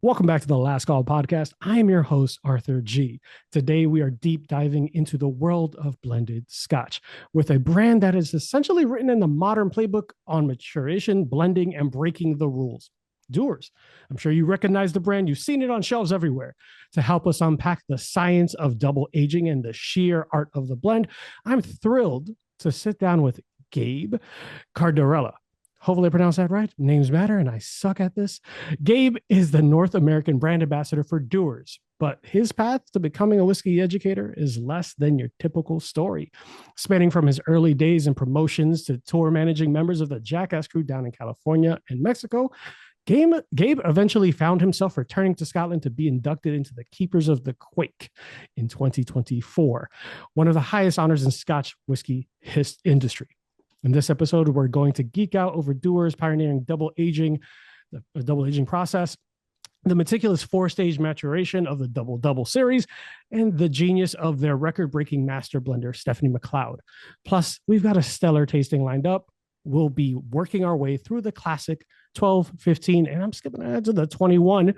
Welcome back to the Last Call podcast. I am your host, Arthur G. Today, we are deep diving into the world of blended Scotch with a brand that is essentially written in the modern playbook on maturation, blending, and breaking the rules. Dewars. I'm sure you recognize the brand. You've seen it on shelves everywhere. To help us unpack the science of double aging and the sheer art of the blend, I'm thrilled to sit down with Gabe Cardarella. Hopefully, I pronounced that right. Names matter, and I suck at this. Gabe is the North American brand ambassador for Dewars, but his path to becoming a whiskey educator is less than your typical story. Spanning from his early days in promotions to tour managing members of the Jackass crew down in California and Mexico, Gabe eventually found himself returning to Scotland to be inducted into the Keepers of the Quaich in 2024, one of the highest honors in Scotch whiskey industry. In this episode, we're going to geek out over Dewars pioneering the double aging process, the meticulous four-stage maturation of the double series, and the genius of their record-breaking master blender, Stephanie McLeod. Plus, we've got a stellar tasting lined up. We'll be working our way through the classic 12, 15, and I'm skipping ahead to the 21.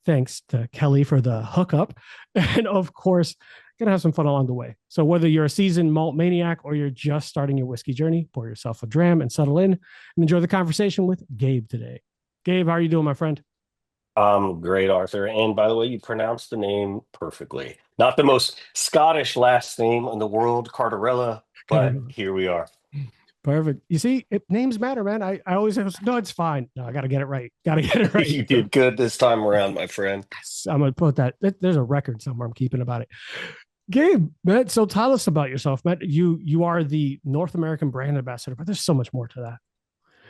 Thanks to Kelly for the hookup. And of course, gonna have some fun along the way. So whether you're a seasoned malt maniac or you're just starting your whiskey journey, pour yourself a dram and settle in and enjoy the conversation with Gabe today. Gabe, how are you doing, my friend? Great, Arthur. And by the way, you pronounced the name perfectly. Not the most Scottish last name in the world, Cardarella, but here we are. Perfect. You see, names matter, man. I always have, no, it's fine. No, I got to get it right. Got to get it right. You did good this time around, my friend. Yes, I'm going to put that. There's a record somewhere I'm keeping about it. Gabe, man, so tell us about yourself, man. You are the North American brand ambassador, but there's so much more to that.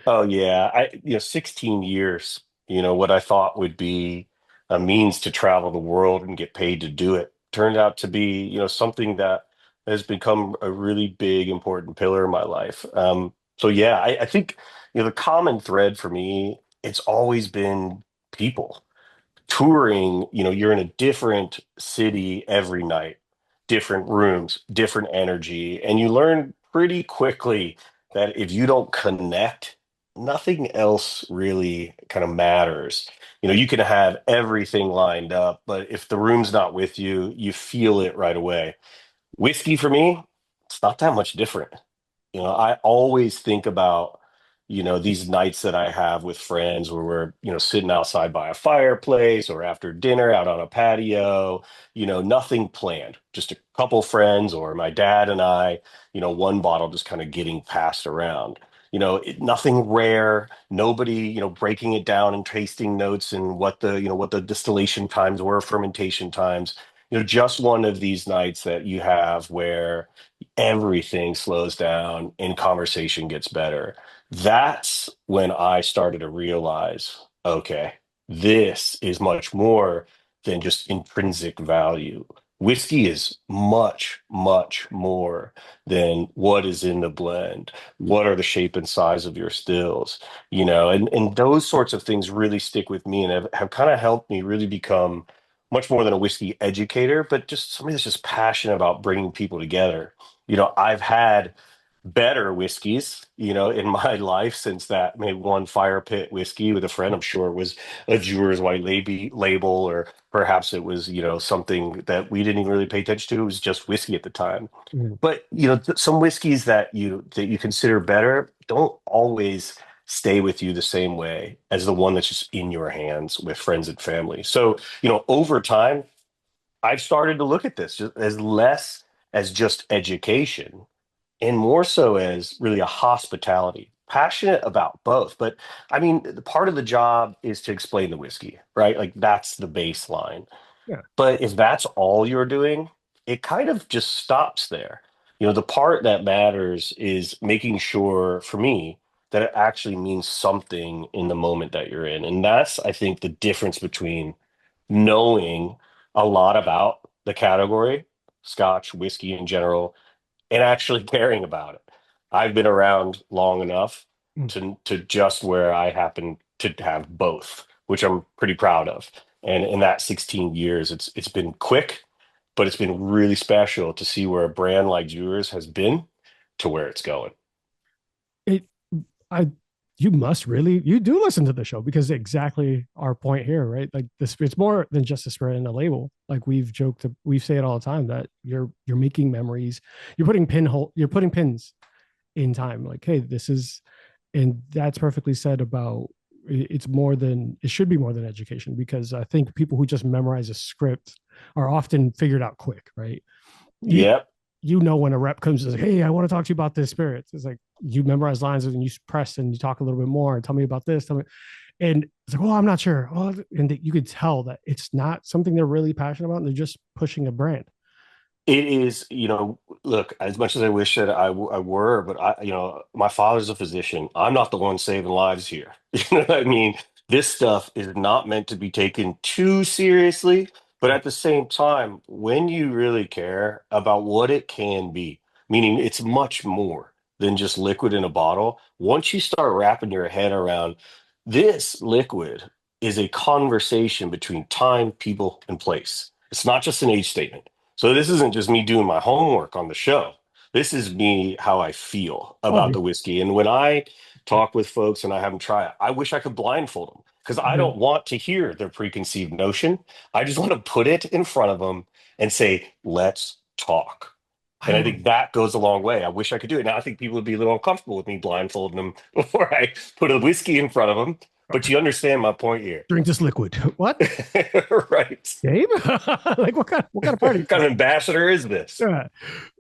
Oh yeah, 16 years, what I thought would be a means to travel the world and get paid to do it turned out to be, something that has become a really big, important pillar in my life. So yeah, I think, the common thread for me, it's always been people. Touring, you're in a different city every night, different rooms, different energy, and you learn pretty quickly that if you don't connect, nothing else really kind of matters. You can have everything lined up, but if the room's not with you, you feel it right away. Whiskey for me, it's not that much different. I always think about, these nights that I have with friends where we're, sitting outside by a fireplace or after dinner out on a patio, nothing planned, just a couple friends or my dad and I, one bottle just kind of getting passed around. Nothing rare, nobody, breaking it down and tasting notes and what the distillation times were, fermentation times, just one of these nights that you have where everything slows down and conversation gets better. That's when I started to realize, okay, this is much more than just intrinsic value. Whiskey is much, much more than what is in the blend. What are the shape and size of your stills? And those sorts of things really stick with me and have kind of helped me really become much more than a whiskey educator, but just somebody that's just passionate about bringing people together. I've had better whiskeys, in my life since that maybe one fire pit whiskey with a friend. I'm sure it was a Dewar's white label, or perhaps it was, something that we didn't even really pay attention to. It was just whiskey at the time. Mm. But, some whiskeys that you consider better don't always stay with you the same way as the one that's just in your hands with friends and family. So, over time, I've started to look at this just as less as just education and more so as really a hospitality. Passionate about both. But I mean, the part of the job is to explain the whiskey, right? Like that's the baseline. Yeah. But if that's all you're doing, it kind of just stops there. The part that matters is making sure for me that it actually means something in the moment that you're in. And that's, I think, the difference between knowing a lot about the category, Scotch, whiskey in general, and actually caring about it. I've been around long enough Mm. to just where I happen to have both, which I'm pretty proud of. And in that 16 years, it's been quick, but it's been really special to see where a brand like Dewars has been to where it's going. It, I You must really, you do listen to the show because exactly our point here, right? Like this, it's more than just a spread and a label. Like we've joked, we say it all the time that you're making memories, you're putting pins in time. Like, hey, this is, and that's perfectly said about. It's more than it should be more than education because I think people who just memorize a script are often figured out quick, right? You Yep. you know when a rep comes and says, hey, I want to talk to you about this spirit. It's like you memorize lines and you press and you talk a little bit more and tell me about this. Tell me. And it's like, oh, I'm not sure. Oh, and you could tell that it's not something they're really passionate about. And they're just pushing a brand. It is, look, as much as I wish that I were, but my father's a physician. I'm not the one saving lives here. You know what I mean? This stuff is not meant to be taken too seriously, but at the same time, when you really care about what it can be, meaning it's much more than just liquid in a bottle, once you start wrapping your head around this liquid is a conversation between time, people, and place. It's not just an age statement. So this isn't just me doing my homework on the show. This is me how I feel Oh, about the whiskey. And when I talk with folks and I have them try it, I wish I could blindfold them because I yeah. don't want to hear their preconceived notion. I just want to put it in front of them and say, let's talk. I And I love think that goes a long way. I wish I could do it. Now I think people would be a little uncomfortable with me blindfolding them before I put a whiskey in front of them. But you understand my point here. drink this liquid. What? Right. Gabe? Like what kind of party What is kind this? of ambassador is this?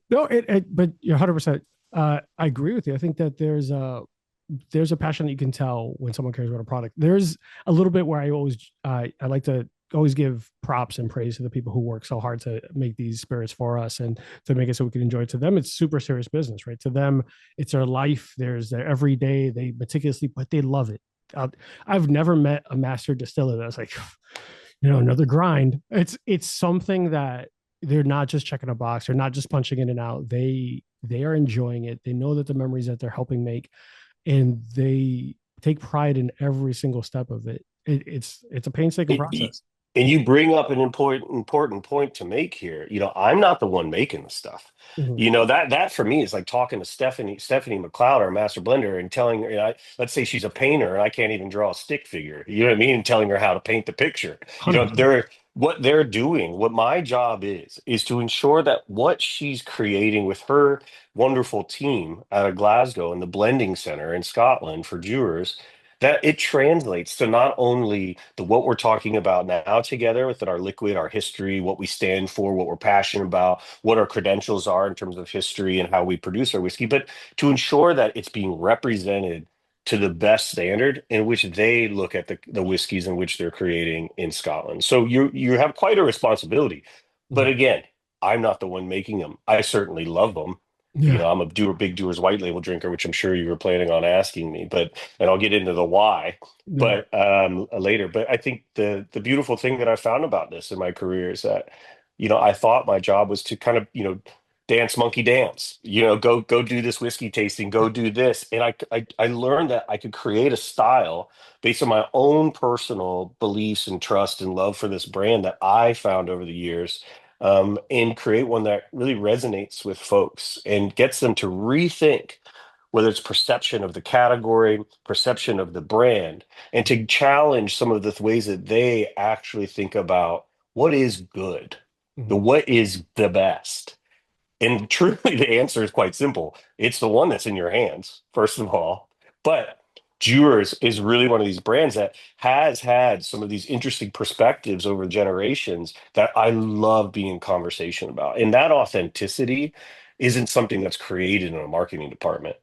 No, but you're 100%. I agree with you. I think that there's a passion that you can tell when someone cares about a product. There's a little bit where I like to always give props and praise to the people who work so hard to make these spirits for us and to make it so we can enjoy it. To them, it's super serious business, right? To them, it's their life. There's their every day. They meticulously, but they love it. Uh, I've never met a master distiller that's like, another grind. It's something that they're not just checking a box. They're not just punching in and out. They are enjoying it. They know that the memories that they're helping make, and they take pride in every single step of it. It's a painstaking It, process. and you bring up an important point to make here. I'm not the one making the stuff. Mhm. That for me is like talking to Stephanie McLeod, our master blender, and telling her, let's say she's a painter and I can't even draw a stick figure. You know what I mean? And telling her how to paint the picture. 100%. They're what they're doing, what my job is to ensure that what she's creating with her wonderful team out of Glasgow and the blending center in Scotland for Dewars that it translates to not only the what we're talking about now together within our liquid, our history, what we stand for, what we're passionate about, what our credentials are in terms of history and how we produce our whiskey, but to ensure that it's being represented to the best standard in which they look at the whiskeys in which they're creating in Scotland. So you have quite a responsibility. But Mhm. again, I'm not the one making them. I certainly love them. Yeah. I'm a big Dewars white label drinker, which I'm sure you were planning on asking me, but and I'll get into the why, Yeah. but later. But I think the beautiful thing that I found about this in my career is that, I thought my job was to kind of, dance monkey dance, go do this whiskey tasting, go do this, and I learned that I could create a style based on my own personal beliefs and trust and love for this brand that I found over the years. And create one that really resonates with folks and gets them to rethink whether it's perception of the category, perception of the brand, and to challenge some of the ways that they actually think about what is good, Mhm. what is the best. And truly, the answer is quite simple. It's the one that's in your hands, first of all. But Dewars is really one of these brands that has had some of these interesting perspectives over generations that I love being in conversation about. And that authenticity isn't something that's created in a marketing department.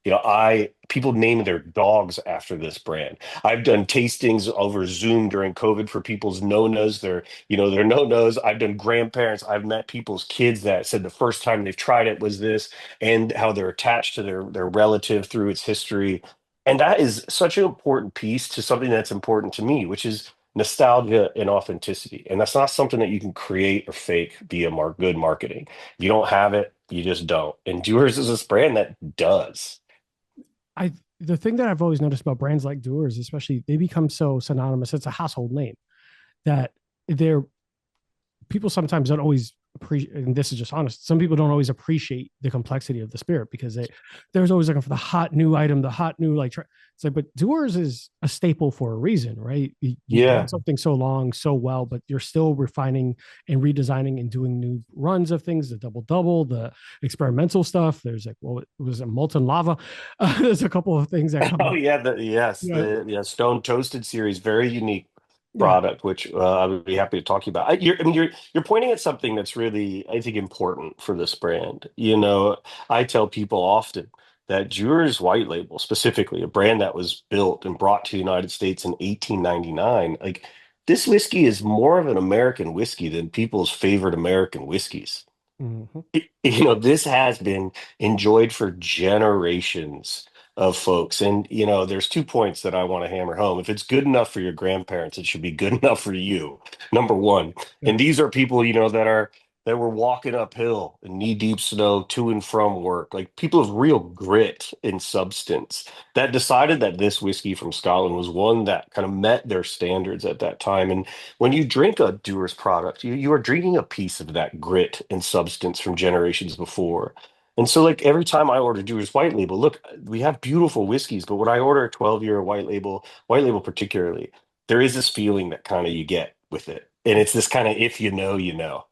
I people name their dogs after this brand. I've done tastings over Zoom during COVID for people's no-nos, their no-nos. I've done grandparents. I've met people's kids that said the first time they've tried it was this, and how they're attached to their relative through its history. And that is such an important piece to something that's important to me, which is nostalgia and authenticity. And that's not something that you can create or fake via good marketing. If you don't have it, you just don't. And Dewars is this brand that does. I the thing that I've always noticed about brands like Dewars, especially, they become so synonymous. It's a household name that they're people sometimes don't always appreciate, and this is just honest, some people don't always appreciate the complexity of the spirit because there's always looking for the hot new item, the hot new like. It's like, but Dewars is a staple for a reason, right? You've done Yeah. something so long, so well, but you're still refining and redesigning and doing new runs of things. The double double, the experimental stuff. There's like, well, it was a molten lava. There's a couple of things that come Oh up. yeah, yes, Yeah, the Stone Toasted series, very unique yeah, product, which I would be happy to talk to you about. You're pointing at something that's really, I think, important for this brand. I tell people often that Dewar's White Label, specifically a brand that was built and brought to the United States in 1899, like this whiskey is more of an American whiskey than people's favorite American whiskeys. hmm This has been enjoyed for generations of folks. And, there's 2 points that I want to hammer home. If it's good enough for your grandparents, it should be good enough for you. Number one. yeah. And these are people, that were walking uphill in knee-deep snow to and from work, like people of real grit and substance that decided that this whiskey from Scotland was one that kind of met their standards at that time. And when you drink a Dewar's product, you are drinking a piece of that grit and substance from generations before. And so, like every time I order Dewar's White Label, look, we have beautiful whiskeys, but when I order a 12-year White Label particularly, there is this feeling that kind of you get with it. And it's this kind of if you know, you know.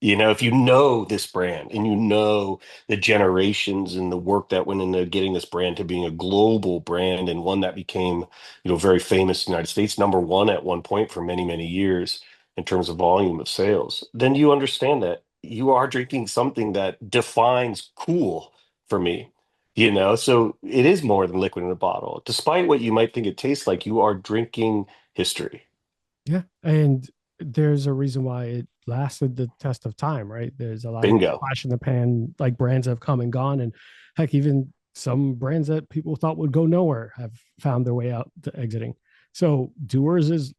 If you know this brand and you know the generations and the work that went into getting this brand to being a global brand and one that became, very famous in the United States, number one at one point for many, many years in terms of volume of sales, then you understand that you are drinking something that defines cool for me. So it is more than liquid in a bottle. Despite what you might think it tastes like, you are drinking history. Yeah. And there's a reason why it lasted the test of time, right? There's a lot of Bingo. flash in the pan, like brands have come and gone. And heck, even some brands that people thought would go nowhere have found their way out to exiting. So Dewars is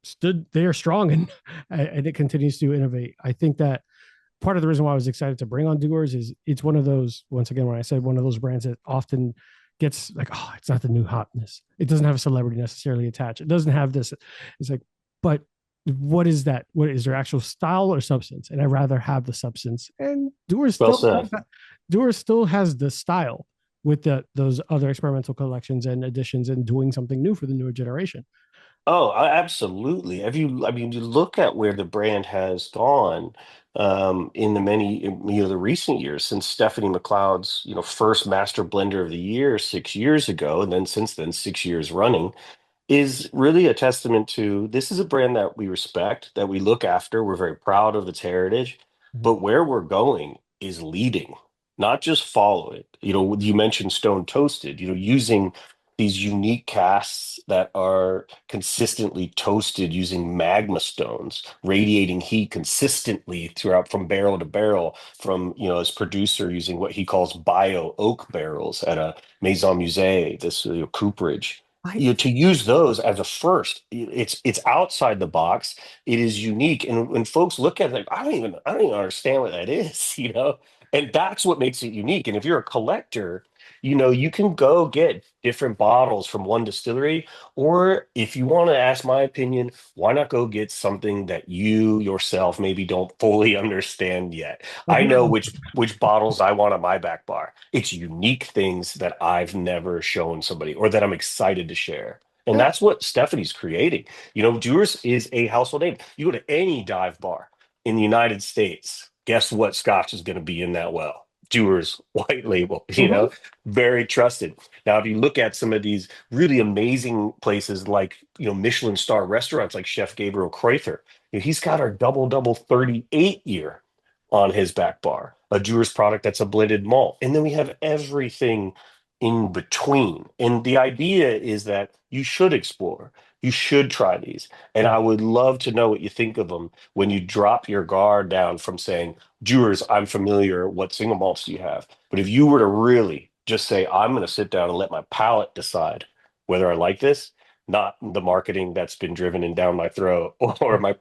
stood there strong and it continues to innovate. I think that part of the reason why I was excited to bring on Dewars is it's one of those, once again, when I said one of those brands that often gets like, oh, it's not the new hotness. It doesn't have a celebrity necessarily attached. It doesn't have this. It's like, but what is that? What is their actual style or substance? And I'd rather have the substance. And Well said. Dewars still has the style with those other experimental collections and additions and doing something new for the newer generation. Oh, absolutely. I mean, you look at where the brand has gone in the recent years since Stephanie McLeod's, first Master Blender of the Year 6 years ago, and then since then 6 years running is really a testament to this is a brand that we respect, that we look after. We're very proud of its heritage, Mhm. but where we're going is leading, not just follow it. You mentioned Stone Toasted, using these unique casks that are consistently toasted using magma stones, radiating heat consistently throughout from barrel to barrel, from, his producer using what he calls bio oak barrels at a Maison Musée, this cooperage, I to use those as a first. It's outside the box. It is unique, and when folks look at it, like I don't even understand what that is. And that's what makes it unique. And if you're a collector, you can go get different bottles from one distillery, or if you want to ask my opinion, why not go get something that you yourself maybe don't fully understand yet? like I know now. which bottles I want on my back bar. It's unique things that I've never shown somebody or that I'm excited to share. And Yeah. that's what Stephanie's creating. Dewars is a household name. You go to any dive bar in the United States, guess what Scotch is going to be in that well? Dewars White Label, Mhm. very trusted. Now, if you look at some of these really amazing places like, Michelin star restaurants like Chef Gabriel Kreuther, he's got our double double 38 year on his back bar, a Dewars product that's a blended malt. And then we have everything in between. And the idea is that you should explore, you should try these. And Yeah. I would love to know what you think of them when you drop your guard down from saying, Dewars, I'm familiar. What single malts do you have? But if you were to really just say, I'm going to sit down and let my palate decide whether I like this, not the marketing that's been driven in down my throat or my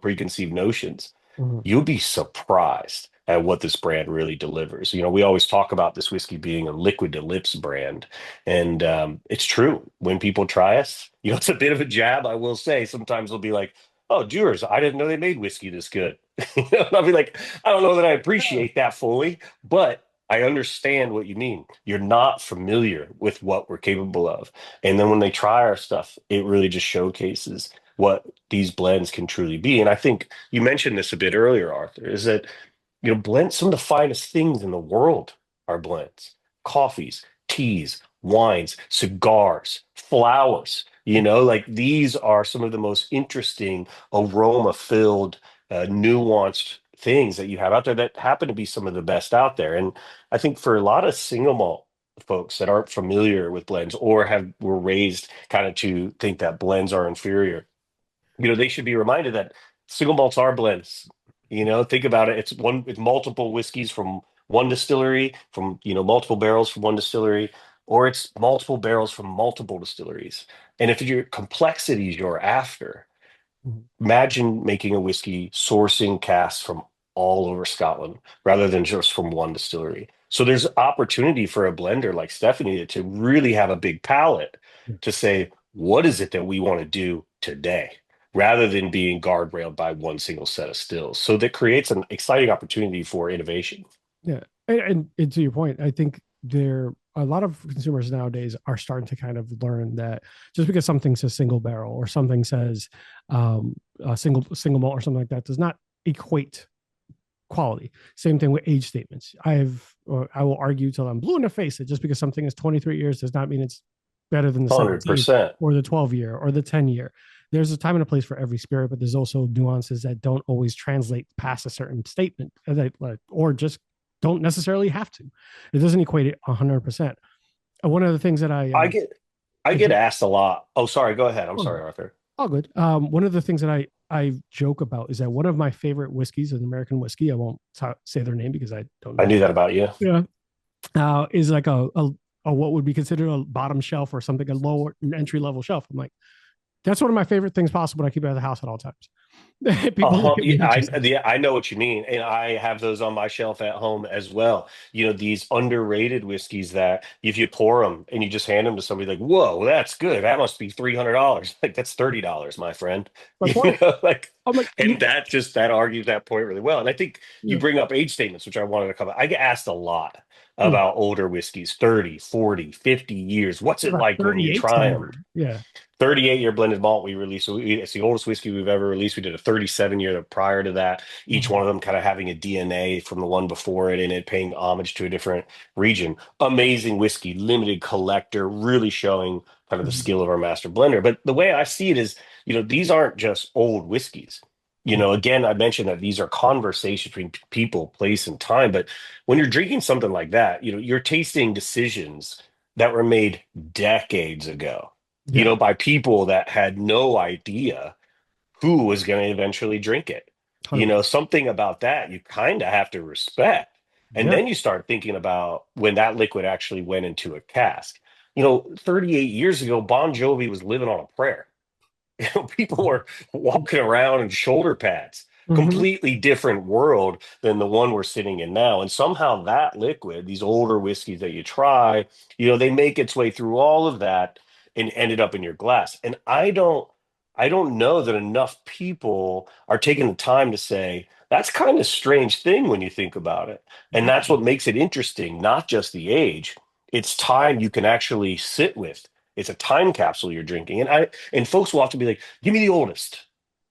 preconceived notions, Mhm. you'll be surprised at what this brand really delivers. We always talk about this whiskey being a liquid to lips brand, and it's true. When people try us, it's a bit of a jab, I will say. Sometimes they'll be like, oh, Dewars, I didn't know they made whiskey this good. I'll be like, I don't know that I Yeah. appreciate that fully, but I understand what you mean. You're not familiar with what we're capable of. And then when they try our stuff, it really just showcases what these blends can truly be. And I think you mentioned this a bit earlier, Arthur, is that, blends, some of the finest things in the world are blends. Coffees, teas, wines, cigars, flowers. Like these are some of the most interesting aroma filled, nuanced things that you have out there that happen to be some of the best out there. And I think for a lot of single malt folks that aren't familiar with blends or were raised kind of to think that blends are inferior, they should be reminded that single malts are blends. Think about it. It's multiple whiskeys from one distillery, from, multiple barrels from one distillery, or it's multiple barrels from multiple distilleries. And if your complexities you're after, Mhm. imagine making a whiskey sourcing casks from all over Scotland rather than just from one distillery. So there's opportunity for a blender like Stephanie to really have a big palette Yeah. to say, what is it that we want to do today? Rather than being guardrailed by one single set of stills. So that creates an exciting opportunity for innovation. Yeah. And to your point, I think there a lot of consumers nowadays are starting to kind of learn that just because something says single barrel or something says a single malt or something like that does not equate quality. Same thing with age statements. I will argue till I'm blue in the face that just because something is 23 years does not mean it's better than the 17 100%. or the 12 year or the 10 year. There's a time and a place for every spirit, but there's also nuances that don't always translate past a certain statement, or just don't necessarily have to. It doesn't equate it 100%. One of the things that I get I I get joke, asked a lot. Oh, sorry, go ahead. I'm oh, sorry, Arthur. all good. One of the things that I joke about is that one of my favorite whiskeys, an American whiskey, I won't say their name because I don't I know. knew that about you. Yeah, is like a what would be considered a bottom shelf or something, a lower entry level shelf. I'm like, that's one of my favorite things possible. I keep it at the house at all times. People look at Yeah, me just like, I know what you mean, and I have those on my shelf at home as well. These underrated whiskeys that if you pour them and you just hand them to somebody, like, whoa, that's good. That must be $300. Like that's $30, my friend. my point. Like, I'm like, and that argues that point really well. And I think you yeah, bring up age statements, which I wanted to cover. I get asked a lot mm, about older whiskeys, 30, 40, 50 years. What's what it about like when you 38 try them? standard? Yeah. 38-year blended malt we released. So it's the oldest whiskey we've ever released. We did a 37-year prior to that. Each Mhm. one of them kind of having a DNA from the one before it in it, paying homage to a different region. Amazing whiskey, limited collector, really showing kind of the Mhm. skill of our master blender. But the way I see it is, these aren't just old whiskeys. Again, I mentioned that these are conversations between people, place, and time. But when you're drinking something like that, you're tasting decisions that were made decades ago, Yeah. by people that had no idea who was going to eventually drink it. 100%. Something about that you kind of have to respect. And Yeah. then you start thinking about when that liquid actually went into a cask. 38 years ago, Bon Jovi was living on a prayer. People were walking around in shoulder pads. Hmm. Completely different world than the one we're sitting in now. And somehow that liquid, these older whiskeys that you try, they make its way through all of that and ended up in your glass. And I don't know that enough people are taking the time to say, that's kind of strange thing when you think about it. And that's what makes it interesting, not just the age. It's time you can actually sit with. It's a time capsule you're drinking. And folks will have to be like, give me the oldest.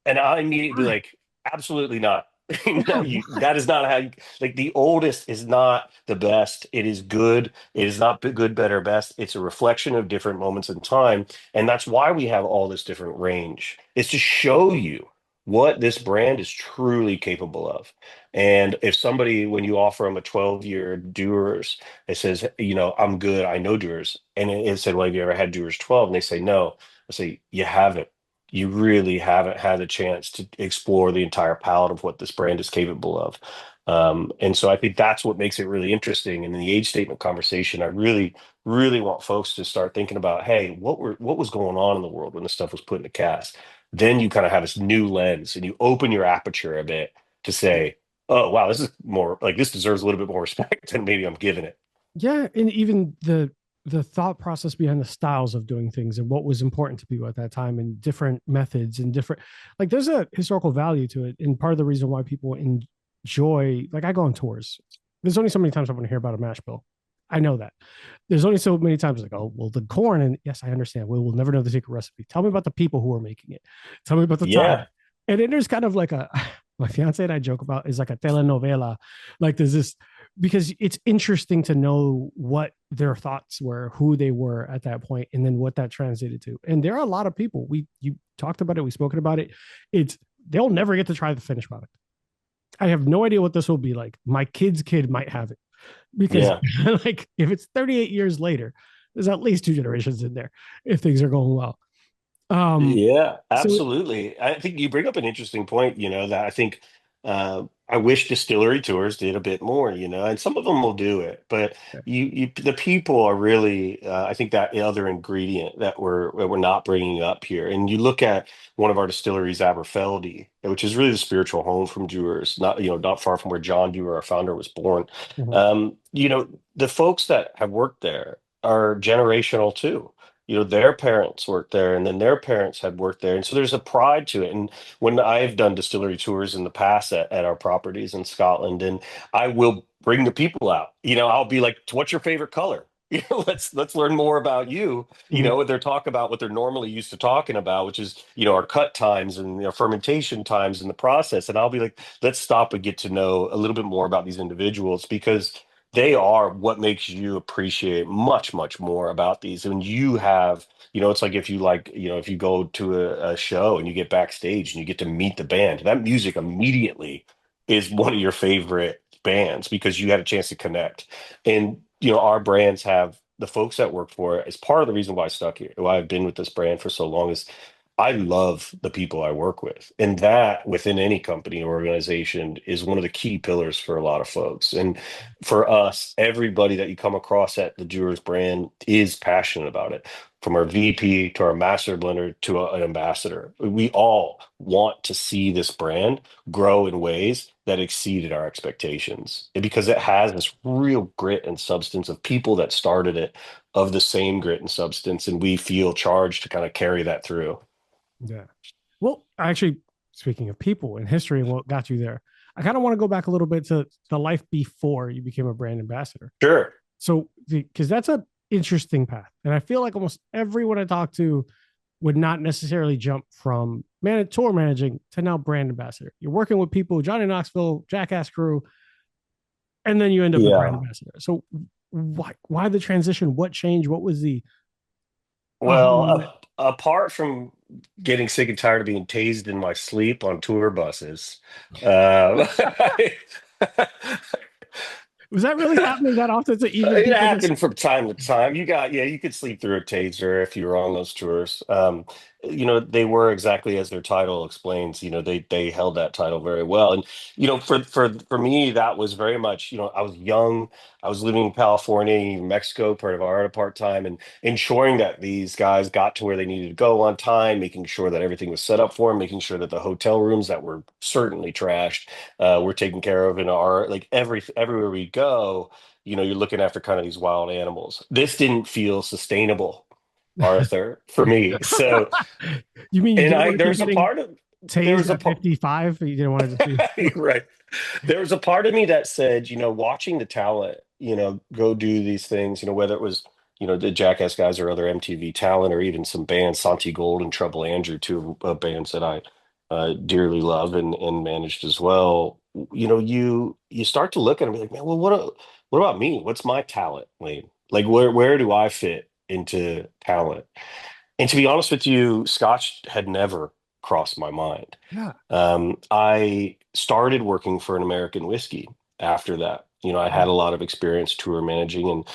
And I immediately be Why? like, absolutely not. No, Yeah. Why? that is not how you, like, the oldest is not the best. It is good. It is not good, better, best. It's a reflection of different moments in time. And that's why we have all this different range. It's to show you what this brand is truly capable of. And if somebody, when you offer them a 12-year Dewars, it says, I'm good. I know Dewars. And it said, well, have you ever had Dewars 12? And they say, no. I say, you haven't. You really haven't had a chance to explore the entire palette of what this brand is capable of. And so I think that's what makes it really interesting. And in the age statement conversation, I really, really want folks to start thinking about, hey, what was going on in the world when this stuff was put in the cast? Then you kind of have this new lens and you open your aperture a bit to say, oh, wow, this is more like this deserves a little bit more respect than maybe I'm giving it. Yeah, and even the thought process behind the styles of doing things and what was important to people at that time and different methods and different, like, there's a historical value to it. And part of the reason why people enjoy, like, I go on tours. There's only so many times I want to hear about a mash bill. I know that. There's only so many times like, oh, well, the corn, and yes, I understand. We will never know the secret recipe. Tell me about the people who are making it. Tell me about the time. Yeah. And then there's kind of like a, my fiance and I joke about is like a telenovela. Like there's this, because it's interesting to know what their thoughts were, who they were at that point, and then what that translated to. And there are a lot of people. You talked about it, we've spoken about it. It's they'll never get to try the finished product. I have no idea what this will be like. My kid's kid might have it because Yeah. like if it's 38 years later, there's at least two generations in there if things are going well. Um, Yeah, so absolutely. I think you bring up an interesting point, that I think I wish distillery tours did a bit more, and some of them will do it, but the people are really, I think that other ingredient that we're not bringing up here. And you look at one of our distilleries, Aberfeldy, which is really the spiritual home from Dewars, not far from where John Dewar, our founder, was born. mhm, The folks that have worked there are generational too. Their parents worked there, and then their parents had worked there, and so there's a pride to it. And when I've done distillery tours in the past at our properties in Scotland, and I will bring the people out, I'll be like, what's your favorite color? Let's learn more about you. mhm, They're talk about what they're normally used to talking about, which is our cut times and fermentation times in the process. And I'll be like, let's stop and get to know a little bit more about these individuals, because they are what makes you appreciate much, much more about these. And you have, it's like if you go to a show and you get backstage and you get to meet the band, that music immediately is one of your favorite bands because you had a chance to connect. And, our brands have the folks that work for it. Is part of the reason why I stuck here, why I've been with this brand for so long, is I love the people I work with. And that within any company or organization is one of the key pillars for a lot of folks. And for us, everybody that you come across at the Dewars brand is passionate about it. From our VP to our master blender to an ambassador, we all want to see this brand grow in ways that exceeded our expectations. And because it has this real grit and substance of people that started it, of the same grit and substance, and we feel charged to kind of carry that through. yeah. Well, actually, speaking of people and history and what got you there, I kind of want to go back a little bit to the life before you became a brand ambassador. Sure. So, because that's an interesting path. And I feel like almost everyone I talk to would not necessarily jump from tour managing to now brand ambassador. You're working with people, Johnny Knoxville, Jackass crew, and then you end up the brand Yeah. ambassador. So, why the transition? What changed? What was the aha Well, moment? apart from getting sick and tired of being tased in my sleep on tour buses, uh, Was that really happening that often to even it people this? happened from time to time. You could sleep through a taser if you were on those tours. They were exactly as their title explains. They held that title very well. And for me, that was very much. I was young. I was living in California, Mexico, part of our part time, and ensuring that these guys got to where they needed to go on time, making sure that everything was set up for them, making sure that the hotel rooms that were certainly trashed were taken care of, in our like everywhere we go. You're looking after kind of these wild animals. This didn't feel sustainable, Arthur, for me. So, You mean you and didn't I want to keep there's a getting part of there tased was a at part 55? You didn't want to just be. right. There was a part of me that said, watching the talent, go do these things, whether it was, the Jackass guys or other MTV talent, or even some bands, Santi Gold and Trouble Andrew, two bands that I dearly love and managed as well. You start to look at them and be like, man, well, what about me? What's my talent lane? Like, where do I fit into talent? And to be honest with you, Scotch had never crossed my mind. Yeah. I started working for an American whiskey after that. I had a lot of experience tour managing, and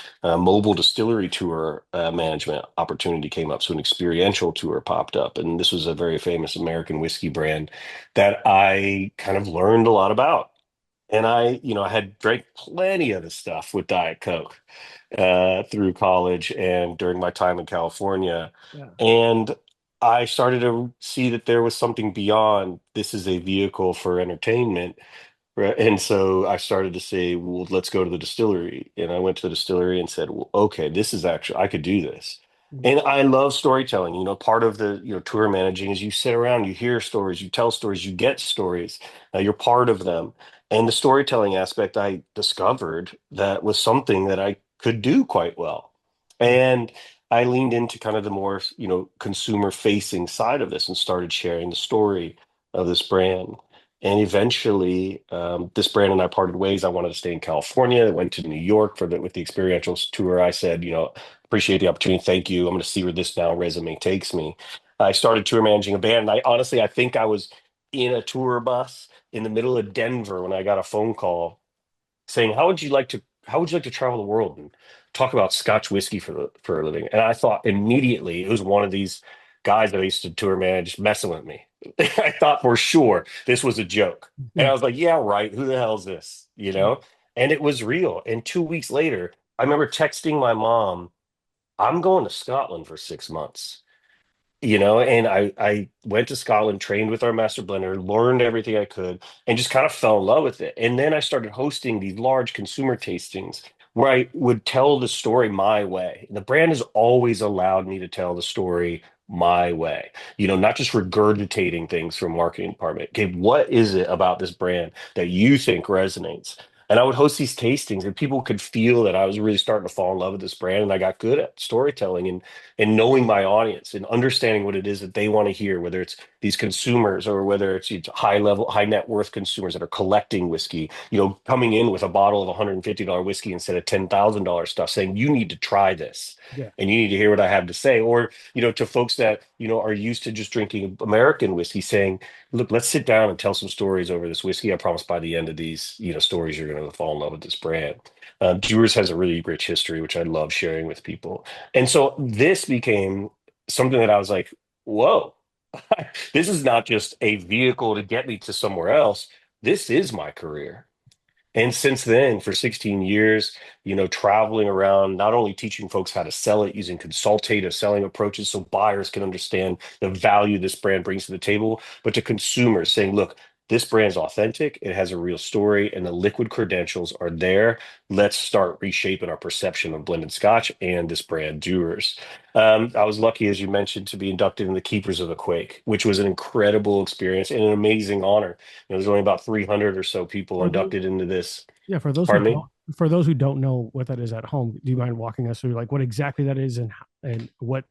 mobile distillery tour management opportunity came up. So an experiential tour popped up. And this was a very famous American whiskey brand that I kind of learned a lot about. And I had drank plenty of the stuff with Diet Coke through college and during my time in California. Yeah. And I started to see that there was something beyond this is a vehicle for entertainment. Right. And so I started to say, well, let's go to the distillery. And I went to the distillery and said, well, okay, this is actually, I could do this. Mm, And I love storytelling. Part of the, tour managing is you sit around, you hear stories, you tell stories, you get stories, you're part of them. And the storytelling aspect I discovered that was something that I could do quite well. mm, And I leaned into kind of the more, consumer facing side of this and started sharing the story of this brand. And eventually, this brand and I parted ways. I wanted to stay in California. I went to New York with the experiential tour. I said, appreciate the opportunity. Thank you. I'm going to see where this now resume takes me. I started tour managing a band. And I think I was in a tour bus in the middle of Denver when I got a phone call saying, how would you like to travel the world and talk about Scotch whiskey for a living?" And I thought immediately it was one of these guys that I used to tour manage messing with me. I thought for sure this was a joke. And I mm, was like, yeah, right. Who the hell is this? mm, And it was real. And 2 weeks later, I remember texting my mom, I'm going to Scotland for 6 months. And I went to Scotland, trained with our master blender, learned everything I could, and just kind of fell in love with it. And then I started hosting these large consumer tastings where I would tell the story my way. The brand has always allowed me to tell the story my way, not just regurgitating things from marketing department. Okay, what is it about this brand that you think resonates? And I would host these tastings, and people could feel that I was really starting to fall in love with this brand. And I got good at storytelling and knowing my audience and understanding what it is that they want to hear, whether it's these consumers or whether it's high level, high net worth consumers that are collecting whiskey, coming in with a bottle of $150 whiskey instead of $10,000 stuff, saying, you need to try this yeah. and you need to hear what I have to say. Or, to folks that, are used to just drinking American whiskey, saying, look, let's sit down and tell some stories over this whiskey. I promise by the end of these, stories, you're going to fall in love with this brand. Dewars has a really rich history, which I love sharing with people. And so this became something that I was like, whoa, this is not just a vehicle to get me to somewhere else. This is my career. And since then, for 16 years, traveling around, not only teaching folks how to sell it using consultative selling approaches so buyers can understand the value this brand brings to the table, but to consumers saying, look, this brand's authentic, it has a real story, and the liquid credentials are there. Let's start reshaping our perception of blended scotch and this brand, Dewars. I was lucky, as you mentioned, to be inducted in the Keepers of the Quaich, which was an incredible experience and an amazing honor. There's only about 300 or so people For those, inducted into this. yeah, Pardon me? for those who don't know what that is at home, do you mind walking us through like what exactly that is and what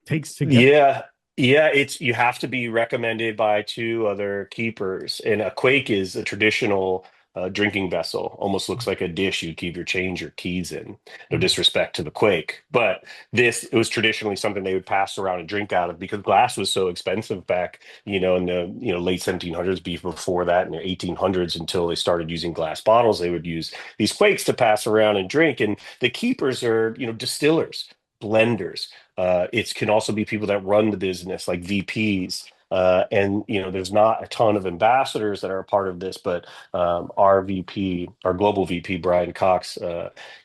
takes to get? Yeah. Yeah, you have to be recommended by two other keepers. And a quake is a traditional drinking vessel. Almost looks like a dish you'd keep your change or keys in. No Mm, disrespect to the quake. But it was traditionally something they would pass around and drink out of because glass was so expensive back, in the, late 1700s, before that in the 1800s until they started using glass bottles. They would use these quakes to pass around and drink. And the keepers are, distillers, blenders. It can also be people that run the business, like VPs. And there's not a ton of ambassadors that are a part of this, but our global VP, Brian Cox,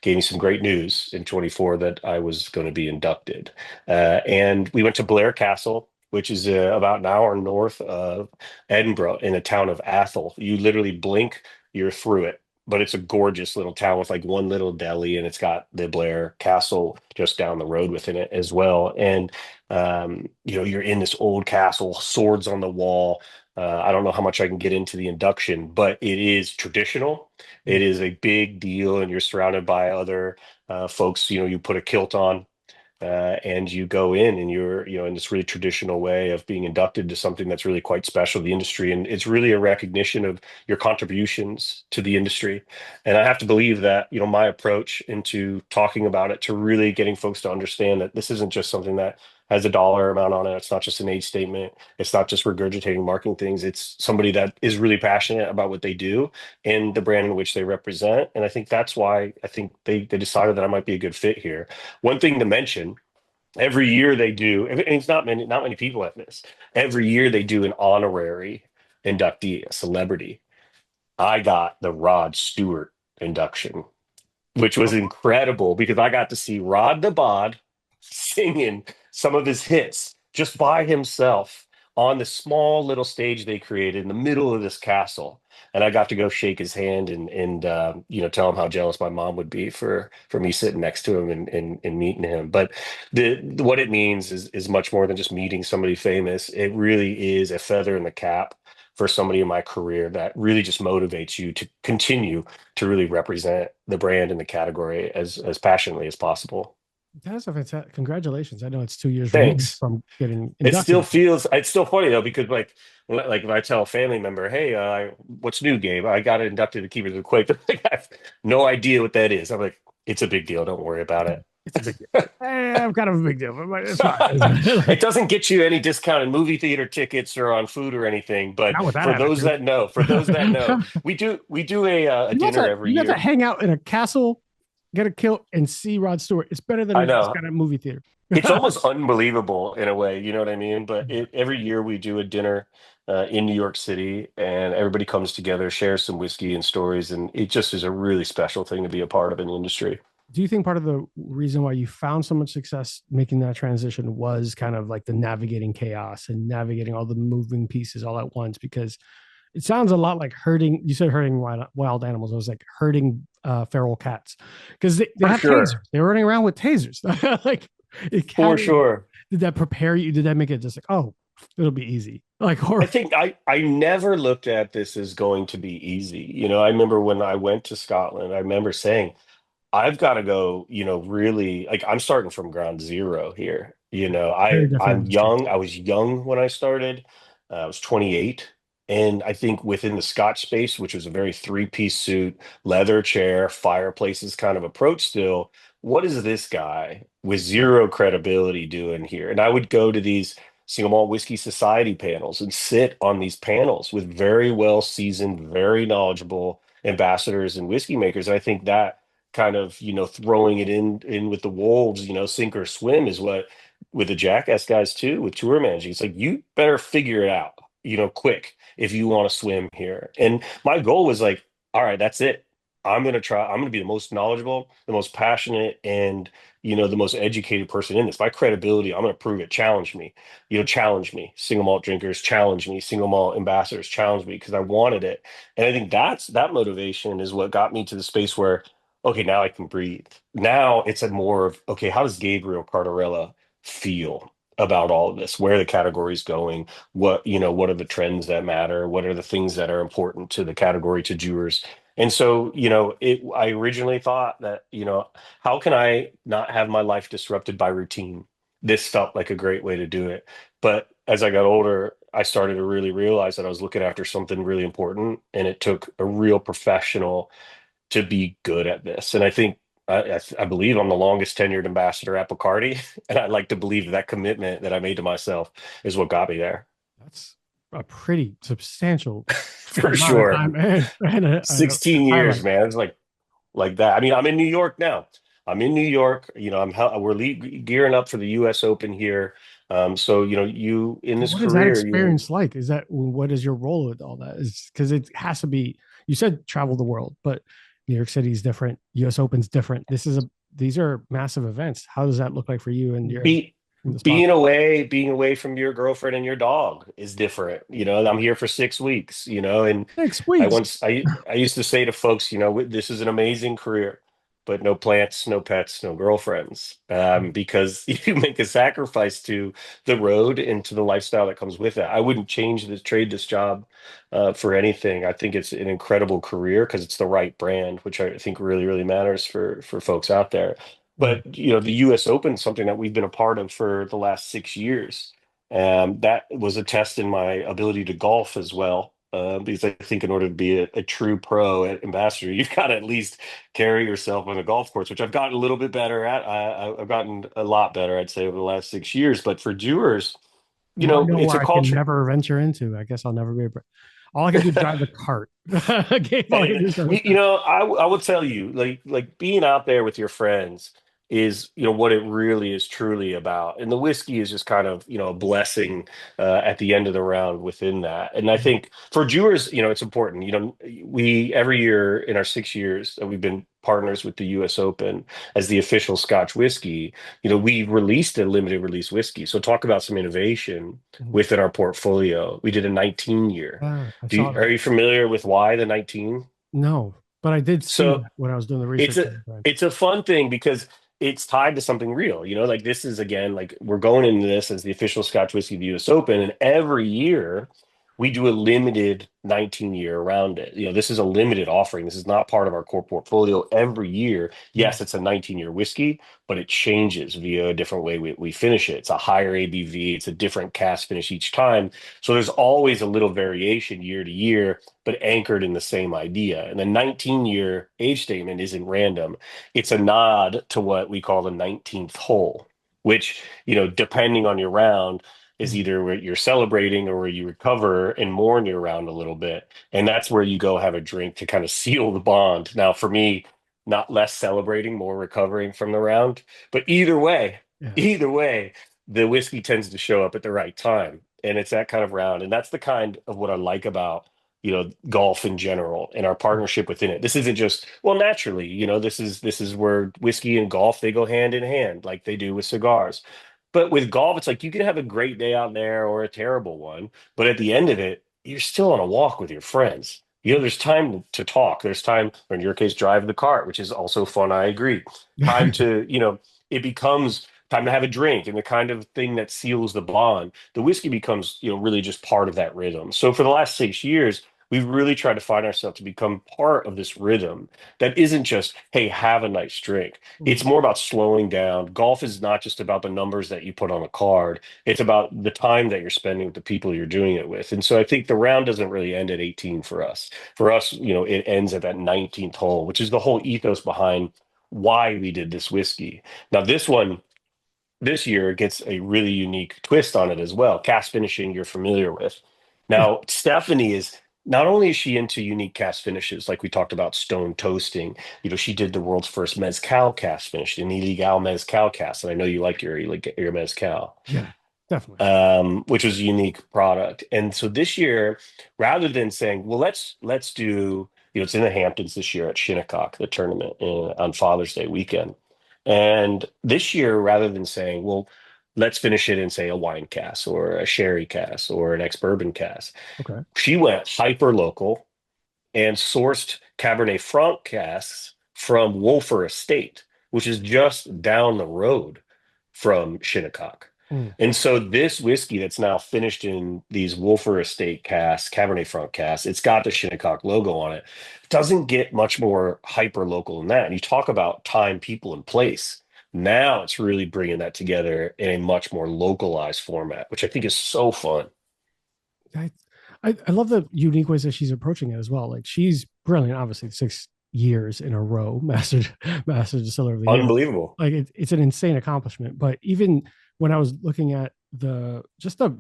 gave me some great news in 24 that I was going to be inducted. And we went to Blair Castle, which is about an hour north of Edinburgh in a town of Athol. You literally blink, you're through it, but it's a gorgeous little town with like one little deli, and it's got the Blair Castle just down the road within it as well. And you're in this old castle, swords on the wall. I don't know how much I can get into the induction, but it is traditional. It mm, is a big deal, and you're surrounded by other folks. You put a kilt on, and you go in and you're in this really traditional way of being inducted to something that's really quite special to the industry, and it's really a recognition of your contributions to the industry. And I have to believe that my approach into talking about it, to really getting folks to understand that this isn't just something that has a dollar amount on it. It's not just an age statement. It's not just regurgitating marketing things. It's somebody that is really passionate about what they do and the brand in which they represent. And I think that's why I think they decided that I might be a good fit here. One thing to mention, every year they do, and it's not many people at this. Every year they do an honorary inductee, a celebrity. I got the Rod Stewart induction, which was oh, incredible because I got to see Rod the Bod singing some of his hits just by himself on the small little stage they created in the middle of this castle. And I got to go shake his hand and tell him how jealous my mom would be for me sitting next to him and meeting him. But what it means is much more than just meeting somebody famous. It really is a feather in the cap for somebody in my career that really just motivates you to continue to really represent the brand and the category as passionately as possible. That's a fantastic. Congratulations. I know it's 2 years removed Thanks. from getting It still inducted. feels it's still funny though because like if I tell a family member, "Hey, what's new, Gabe? I got inducted to keep it to the Quake." Like, I have no idea what that is. I'm like, it's a big deal. Don't worry about it. It's a big deal. I'm kind of a big deal, but it's fine. It Like, doesn't get you any discounted movie theater tickets or on food or anything, but not with that for those attitude. that know, we do a dinner every You got to year. hang out in a castle, get a kill, and see Rod Stewart. It's better than I a know. discounted movie theater. It's almost unbelievable in a way, you know what I mean? But every year we do a dinner in New York City, and everybody comes together, shares some whiskey and stories, and it just is a really special thing to be a part of in the industry. Do you think part of the reason why you found so much success making that transition was kind of like the navigating chaos and navigating all the moving pieces all at once? Because it sounds a lot like herding. You said herding wild animals. It was like herding feral cats because they For have tasers. sure. They're running around with tasers. Like, how For sure. did that prepare you? Did that make it just like, oh, it'll be easy? Like, I or think I never looked at this as going to be easy. I remember when I went to Scotland, I remember saying, I've got to go, really like I'm starting from ground zero here. very different I'm industry. young. I was young when I started. I was 28. And I think within the Scotch space, which was a very three-piece suit, leather chair, fireplaces kind of approach still, what is this guy with zero credibility doing here? And I would go to these single malt whiskey society panels and sit on these panels with very well seasoned, very knowledgeable ambassadors and whiskey makers. And I think that kind of throwing it in with the wolves, sink or swim is what with the Jackass guys too with tour managing. It's like you better figure it out, quick if you want to swim here. And my goal was like, all right, that's it. I'm gonna be the most knowledgeable, the most passionate, and the most educated person in this. My credibility, I'm gonna prove it. Challenge me, challenge me. Single malt drinkers, challenge me. Single malt ambassadors, challenge me because I wanted it. And I think that motivation is what got me to the space where okay, now I can breathe. Now it's a more of, okay, how does Gabriel Cardarella feel about all of this? Where the category is going? What are the trends that matter? What are the things that are important to the category, to Dewars? And so, I originally thought that, how can I not have my life disrupted by routine? This felt like a great way to do it. But as I got older, I started to really realize that I was looking after something really important, and it took a real professional to be good at this. And I think I believe I'm the longest tenured ambassador at Bacardi, and I like to believe that commitment that I made to myself is what got me there. That's a pretty substantial For amount of sure. time and 16 years, highlight. man. It's like that. I mean, I'm in New York now. I'm in New York. We're gearing up for the U.S. Open here. So you in this What is that career, experience like? Is that what is your role with all that? Is because it has to be. You said travel the world, but New York City is different. U.S. Open's different. These are massive events. How does that look like for you and your be in the spot? being away from your girlfriend and your dog is different. I'm here for 6 weeks, and Six I weeks. once I used to say to folks, this is an amazing career, but no plants, no pets, no girlfriends, because you make a sacrifice to the road and to the lifestyle that comes with it. I wouldn't trade this job for anything. I think it's an incredible career because it's the right brand, which I think really, really matters for folks out there. Mm. But the U.S. Open is something that we've been a part of for the last 6 years. That was a test in my ability to golf as well. Because I think in order to be a true pro at ambassador, you've got to at least carry yourself on the golf course, which I've gotten a little bit better at. I've gotten a lot better, I'd say, over the last 6 years. But for Dewars, Now I know it's where a I can culture. never venture into. I guess I'll never be able. All I can do is drive the cart. Okay, all I can Hey, do is drive the cart. I will tell you, like being out there with your friends, is, what it really is truly about. And the whiskey is just kind of, a blessing at the end of the round within that. And I think for Dewars, it's important. We every year in our 6 years that we've been partners with the US Open as the official Scotch whiskey, we released a limited release whiskey. So talk about some innovation Mhm. within our portfolio. We did a 19 year. Yeah, I saw Are that. you familiar with why the 19? No, but I did see So that when I was doing the it's research a for the brand. it's a fun thing because it's tied to something real. Like this is again, like we're going into this as the official Scotch whiskey of the US Open, and every year we do a limited 19 year around it. This is a limited offering. This is not part of our core portfolio. Every year, Mm. yes, it's a 19-year whiskey, but it changes via a different way we finish it. It's a higher ABV, it's a different cask finish each time. So there's always a little variation year to year, but anchored in the same idea. And the 19-year age statement isn't random. It's a nod to what we call the 19th hole, which, depending on your round, is Mm. either where you're celebrating or where you recover and mourn your round a little bit. And that's where you go have a drink to kind of seal the bond. Now, for me, not less celebrating, more recovering from the round. But Yeah. either way, the whiskey tends to show up at the right time. And it's that kind of round. And that's the kind of what I like about golf in general and our partnership within it. This isn't just, well, naturally, this is where whiskey and golf, they go hand in hand like they do with cigars. But with golf, it's like you can have a great day out there or a terrible one, but at the end of it, you're still on a walk with your friends. There's time to talk. There's time, or in your case, drive the cart, which is also fun. I agree. Time to, it becomes time to have a drink and the kind of thing that seals the bond. The whiskey becomes, really just part of that rhythm. So for the last 6 years, we've really tried to find ourselves to become part of this rhythm that isn't just, hey, have a nice drink. Mm. It's more about slowing down. Golf is not just about the numbers that you put on a card. It's about the time that you're spending with the people you're doing it with. And so I think the round doesn't really end at 18 for us. For us, it ends at that 19th hole, which is the whole ethos behind why we did this whiskey. Now, this year gets a really unique twist on it as well. Cast finishing you're familiar with. Yeah. Now, Stephanie is not only is she into unique cast finishes, like we talked about stone toasting, she did the world's first mezcal cast finish, an illegal mezcal cast. And I know you like your mezcal, Yeah, definitely. which was a unique product. And so this year, rather than saying, well, let's do, it's in the Hamptons this year at Shinnecock, the tournament on Father's Day weekend. And this year, rather than saying, well, let's finish it in, say, a wine cask or a sherry cask or an ex-bourbon cask, Okay. she went hyper local and sourced Cabernet Franc casks from Wolfer Estate, which is just down the road from Shinnecock. Mm. And so this whiskey that's now finished in these Wolfer Estate casks, Cabernet Franc casks, it's got the Shinnecock logo on it. Doesn't get much more hyper local than that. And you talk about time, people, and place. Now it's really bringing that together in a much more localized format, which I think is so fun. I, I love the unique ways that she's approaching it as well. Like she's brilliant, obviously 6 years in a row, master distiller of the year. Unbelievable. Like it's an insane accomplishment. But even when I was looking at the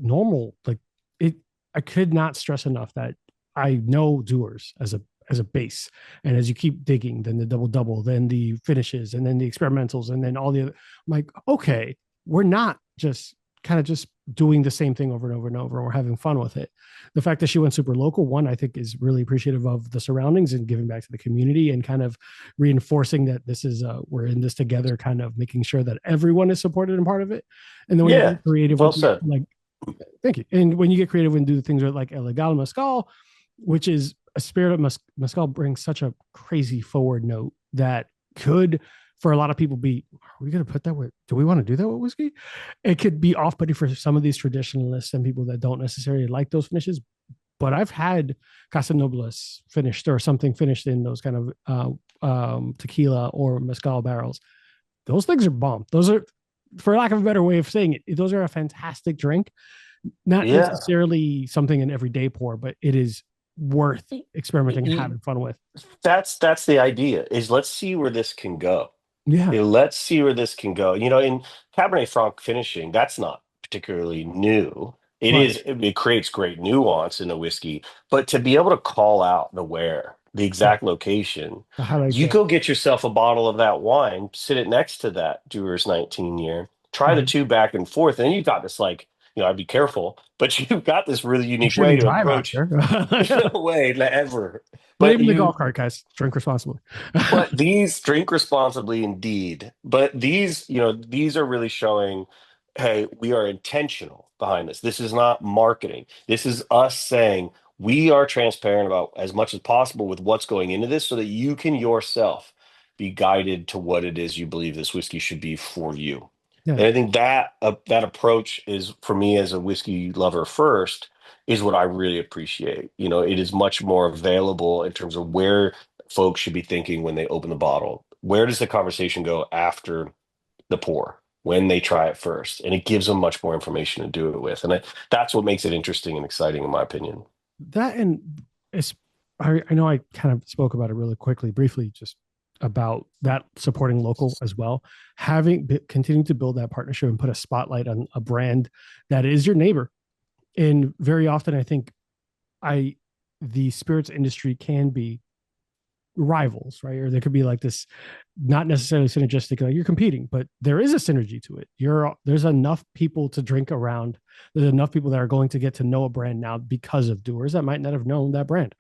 normal, like it, I could not stress enough that I know Dewars as a base. And as you keep digging, then the double, then the finishes, and then the experimentals, and then all the other, I'm like, okay, we're not just kind of just doing the same thing over and over and over, and we're having fun with it. The fact that she went super local, one, I think is really appreciative of the surroundings and giving back to the community and kind of reinforcing that this is we're in this together, kind of making sure that everyone is supported and part of it. And then when you Yeah, get creative well with said. like, thank you. And when you get creative and do the things with like Illegal Mescal, which is a spirit of Mescal, brings such a crazy forward note that could, for a lot of people, be, are we going to put that with, do we want to do that with whiskey? It could be off putting for some of these traditionalists and people that don't necessarily like those finishes. But I've had Casa Nobles finished or something finished in those kind of tequila or Mescal barrels. Those things are bomb. Those are, for lack of a better way of saying it, those are a fantastic drink. Not Yeah. necessarily something an everyday pour, but it is worth experimenting and having fun with. That's the idea is let's see where this can go. Yeah. Let's see where this can go. In Cabernet Franc finishing, that's not particularly new. Right. It creates great nuance in the whiskey, but to be able to call out the where the Yeah, exact location. the highlight You that. go get yourself a bottle of that wine, sit it next to that Dewars 19 year, try the Right. two back and forth, and then you've got this like, I'd be careful, but you've got this really You unique way shouldn't to drive approach. after. No way, ever. Not But even the golf you cart, guys. Drink responsibly. but these drink responsibly indeed. But these, these are really showing, hey, we are intentional behind this. This is not marketing. This is us saying we are transparent about as much as possible with what's going into this so that you can yourself be guided to what it is you believe this whiskey should be for you. Yeah, And I think that that approach is for me as a whiskey lover first is what I really appreciate. It is much more available in terms of where folks should be thinking when they open the bottle. Where does the conversation go after the pour when they try it first? And it gives them much more information to do it with. And that's what makes it interesting and exciting, in my opinion. that and it's. I know I kind of spoke about it really quickly, briefly, just about that supporting local as well. Continuing to build that partnership and put a spotlight on a brand that is your neighbor. And very often, I think I the spirits industry can be rivals, right? Or there could be like this, not necessarily synergistic, like you're competing, but there is a synergy to it. There's enough people to drink around. There's enough people that are going to get to know a brand now because of Dewars that might not have known that brand.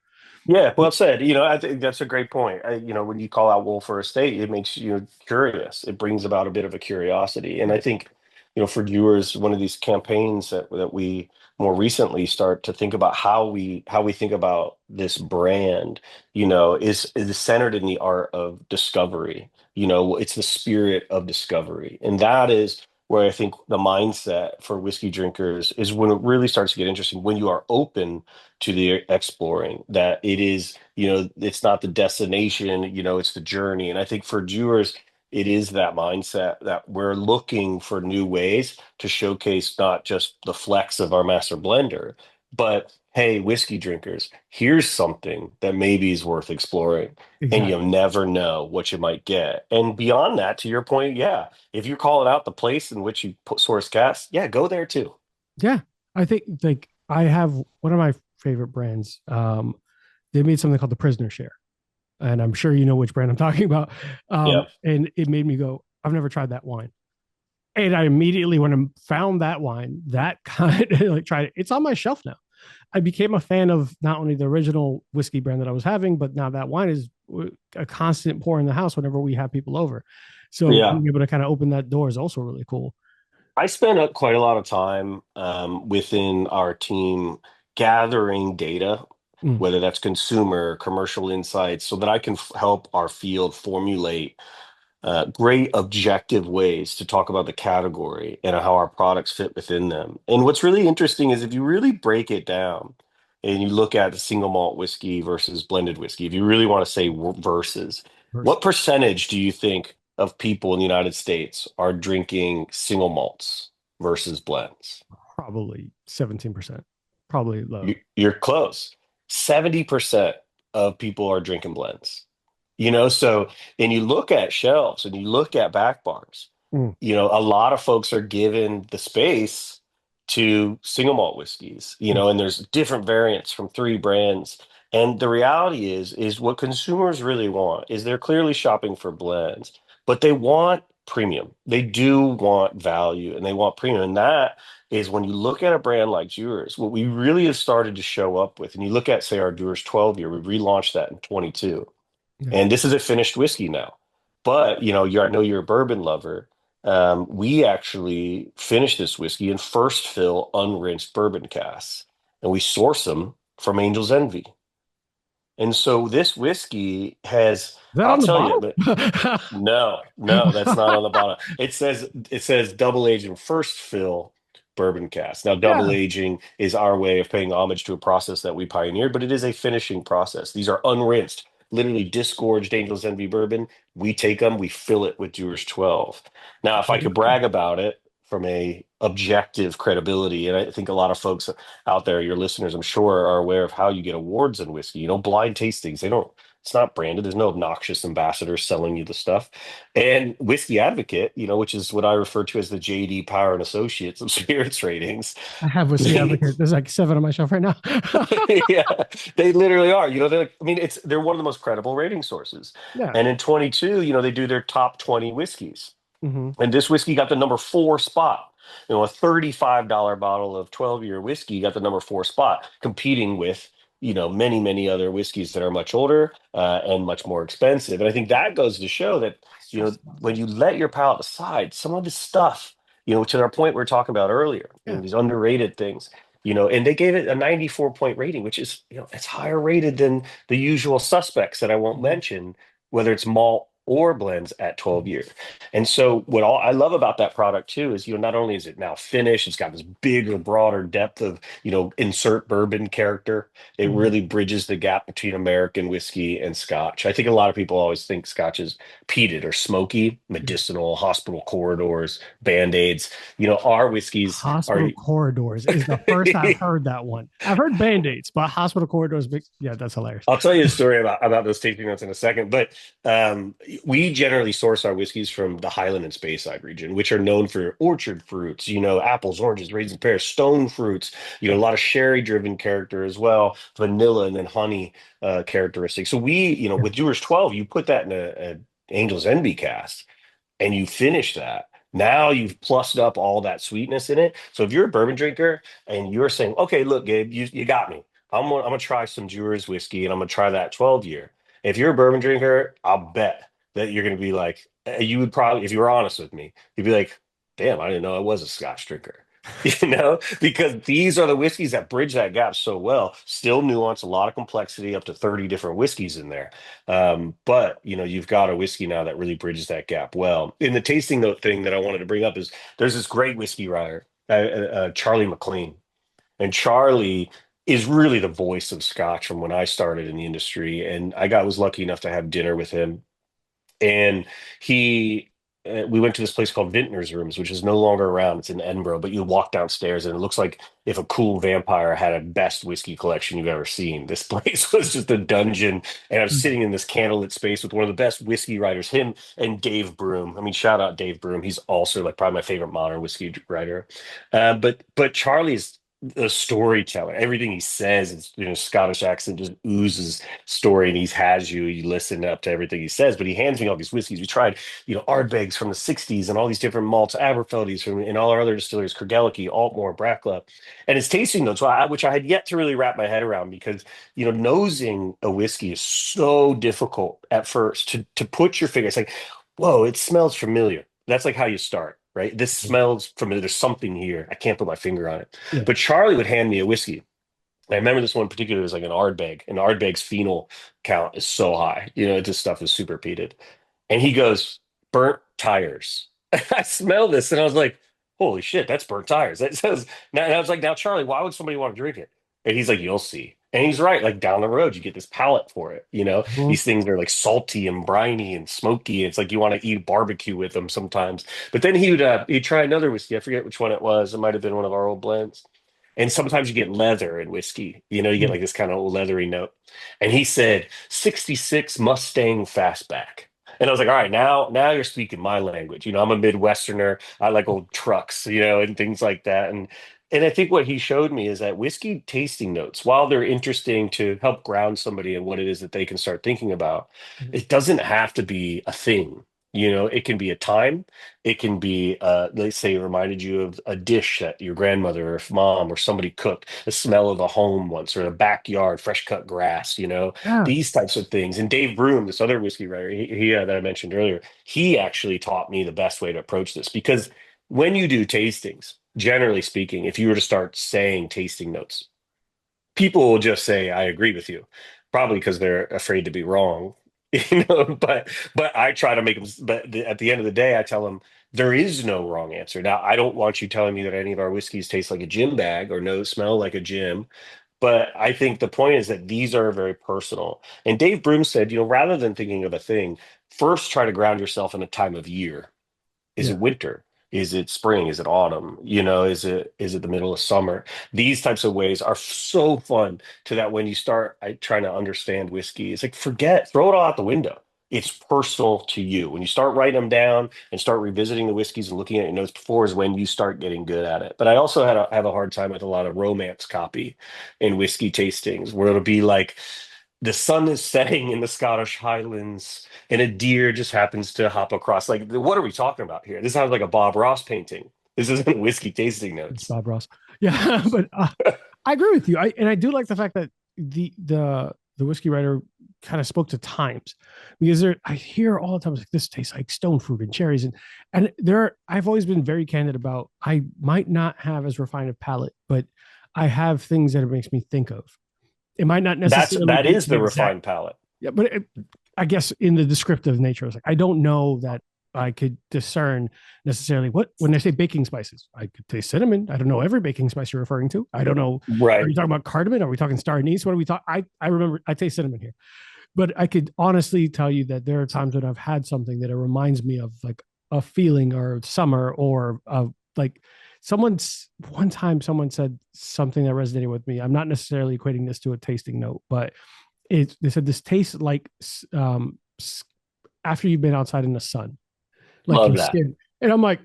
Yeah, well said. I think that's a great point. When you call out Wolfer Estate, it makes you curious. It brings about a bit of a curiosity. And I think, for viewers, one of these campaigns that we more recently start to think about how we think about this brand, is centered in the art of discovery. It's the spirit of discovery. And that is where I think the mindset for whiskey drinkers is when it really starts to get interesting, when you are open to the exploring, that it is, it's not the destination, it's the journey. And I think for viewers, it is that mindset that we're looking for new ways to showcase not just the flex of our master blender, but hey, whiskey drinkers, here's something that maybe is worth exploring. And you'll Exactly. never know what you might get. And beyond that, to your point, yeah, if you're calling out the place in which you source cast, yeah, go there too. Yeah. I think like I have one of my favorite brands. They made something called the Prisoner Share. And I'm sure you know which brand I'm talking about. Yeah. And it made me go, I've never tried that wine. And I immediately, when I found that wine, that kind of like tried it. It's on my shelf now. I became a fan of not only the original whiskey brand that I was having, but now that wine is a constant pour in the house whenever we have people over. So Yeah. being able to kind of open that door is also really cool. I spent quite a lot of time within our team gathering data, Mm, whether that's consumer, commercial insights, so that I can help our field formulate great objective ways to talk about the category and how our products fit within them. And what's really interesting is if you really break it down and you look at the single malt whiskey versus blended whiskey, if you really want to say versus, what versus percentage do you think of people in the United States are drinking single malts versus blends? probably 17%, probably low. You're close. 70% of people are drinking blends. So, and you look at shelves and you look at back bars, Mm, a lot of folks are given the space to single malt whiskeys, mm, and there's different variants from three brands. And the reality is what consumers really want is they're clearly shopping for blends, but they want premium. They do want value and they want premium. And that is when you look at a brand like Dewars, what we really have started to show up with, and you look at, say, our Dewars 12 year, we relaunched that in 22. yeah. And this is a finished whiskey now. But, I know you're a bourbon lover. We actually finish this whiskey in first fill unrinsed bourbon casks, and we source them from Angel's Envy. And so this whiskey has, Is that I'll on the tell you, bottle? but no, no, that's not on the bottom. It says double aged and first fill bourbon cast. Now, double Yeah. aging is our way of paying homage to a process that we pioneered, but it is a finishing process. These are unrinsed, literally disgorged Angel's Envy bourbon. We take them, we fill it with Dewar's 12. Now, if I could brag about it from a objective credibility, and I think a lot of folks out there, your listeners, I'm sure, are aware of how you get awards in whiskey. Blind tastings, they don't It's not branded. There's no obnoxious ambassadors selling you the stuff. And Whiskey Advocate, which is what I refer to as the JD Power and Associates of spirits ratings. I have Whiskey Advocate. There's like 7 on my shelf right now. Yeah, they literally are. They're like, I mean, they're one of the most credible rating sources. Yeah. And in 22, they do their top 20 whiskeys. Hmm. And this whiskey got the number 4 spot. A $35 bottle of 12-year whiskey got the number 4 spot, competing with, many, many other whiskeys that are much older and much more expensive. And I think that goes to show that, when you let your palate aside, some of this stuff, to our point we were talking about earlier, Yeah. these underrated things, and they gave it a 94-point rating, which is, it's higher rated than the usual suspects that I won't Mhm. mention, whether it's malt or blends at 12 years. And so what all I love about that product too is, not only is it now finished, it's got this bigger, broader depth of, insert bourbon character. It Mhm. really bridges the gap between American whiskey and Scotch. I think a lot of people always think Scotch is peated or smoky, Yeah. medicinal, hospital corridors, band-aids. Our whiskeys are Hospital corridors is the first I've heard that one. I've heard band-aids, but hospital corridors, yeah, that's hilarious. I'll tell you a story about those tasting notes in a second, but we generally source our whiskeys from the Highland and Speyside region, which are known for orchard fruits, apples, oranges, raisins, pears, stone fruits, a lot of sherry-driven character as well, vanilla and then honey characteristics. So Yeah. with Dewars 12, you put that in a Angel's Envy cask and you finish that. Now you've plussed up all that sweetness in it. So if you're a bourbon drinker and you're saying, okay, look, Gabe, you got me. I'm gonna try some Dewar's whiskey and I'm gonna try that 12 year. If you're a bourbon drinker, I'll bet that you're gonna be like, you would probably, if you were honest with me, you'd be like, damn, I didn't know I was a Scotch drinker. Because these are the whiskeys that bridge that gap so well. Still nuance, a lot of complexity, up to 30 different whiskeys in there. But you've got a whiskey now that really bridges that gap well. In the tasting note thing that I wanted to bring up is there's this great whiskey writer, Charlie McLean, and Charlie is really the voice of Scotch from when I started in the industry. And was lucky enough to have dinner with him, and he we went to this place called Vintner's Rooms, which is no longer around. It's in Edinburgh, but you walk downstairs and it looks like if a cool vampire had a best whiskey collection you've ever seen. This place was just a dungeon, and I was Mhm. sitting in this candlelit space with one of the best whiskey writers, him and Dave Broom. I mean, shout out Dave Broom. He's also like probably my favorite modern whiskey writer. But Charlie's a storyteller. Everything he says is, Scottish accent just oozes story, and he has you listen up to everything he says. But he hands me all these whiskeys. We tried, Ardbegs from the 60s and all these different malts, Aberfeldies from and all our other distilleries, Kergellicky, Altmore, Brackla, and his tasting notes, which I had yet to really wrap my head around, because nosing a whiskey is so difficult at first to put your finger. It's like, whoa, it smells familiar. That's like how you start, right? This smells familiar. There's something here. I can't put my finger on it. Yeah. But Charlie would hand me a whiskey. I remember this one in particular was like an Ardbeg. An Ardbeg's phenol count is so high. This stuff is super peated. And he goes, burnt tires. I smell this and I was like, holy shit, that's burnt tires. That says now, and I was like, now Charlie, why would somebody want to drink it? And he's like, you'll see. And he's right. Like down the road, you get this palate for it. Mhm. These things are like salty and briny and smoky. It's like you want to eat barbecue with them sometimes. But then he'd try another whiskey. I forget which one it was. It might have been one of our old blends. And sometimes you get leather in whiskey. You get Yeah. like this kind of leathery note. And he said 66 Mustang Fastback. And I was like, all right, now you're speaking my language. I'm a Midwesterner. I like old trucks, and things like that. And I think what he showed me is that whiskey tasting notes, while they're interesting to help ground somebody in what it is that they can start thinking about, Mhm. it doesn't have to be a thing. It can be a time. It can be, let's say, it reminded you of a dish that your grandmother or mom or somebody cooked, the smell of a home once, or a backyard, fresh cut grass, Yeah. these types of things. And Dave Broom, this other whiskey writer, that I mentioned earlier, he actually taught me the best way to approach this, because when you do tastings, generally speaking, if you were to start saying tasting notes, people will just say, I agree with you, probably because they're afraid to be wrong. But I try to make them, but at the end of the day, I tell them there is no wrong answer. Now, I don't want you telling me that any of our whiskeys taste like a gym bag or no smell like a gym. But I think the point is that these are very personal. And Dave Broom said, rather than thinking of a thing, first try to ground yourself in a time of year. Is Yeah. it winter? Is it spring? Is it autumn? Is it the middle of summer? These types of ways are so fun to that when you start trying to understand whiskey. It's like throw it all out the window. It's personal to you. When you start writing them down and start revisiting the whiskeys and looking at your notes before is when you start getting good at it. But I also have a hard time with a lot of romance copy in whiskey tastings where it'll be like the sun is setting in the Scottish Highlands and a deer just happens to hop across. Like, what are we talking about here? This sounds like a Bob Ross painting. This isn't whiskey tasting It's notes. Bob Ross. Yeah, but I agree with you. I do like the fact that the whiskey writer kind of spoke to times because I hear all the time like this tastes like stone fruit and cherries and there I've always been very candid about I might not have as refined a palate, but I have things that it makes me think of. It might not necessarily That be is the the exact, refined palate. yeah, but I guess in the descriptive nature, it's like I don't know that I could discern necessarily what when they say baking spices. I could taste cinnamon. I don't know every baking spice you're referring to. I don't know. Are Right. you talking about cardamom? Are we talking star anise? What are we talking? I remember I taste cinnamon here, but I could honestly tell you that there are times when I've had something that it reminds me of like a feeling or summer or like one time someone said something that resonated with me. I'm not necessarily equating this to a tasting note, but they said this tastes like um, after you've been outside in the sun, like Love your that. skin. And I'm like,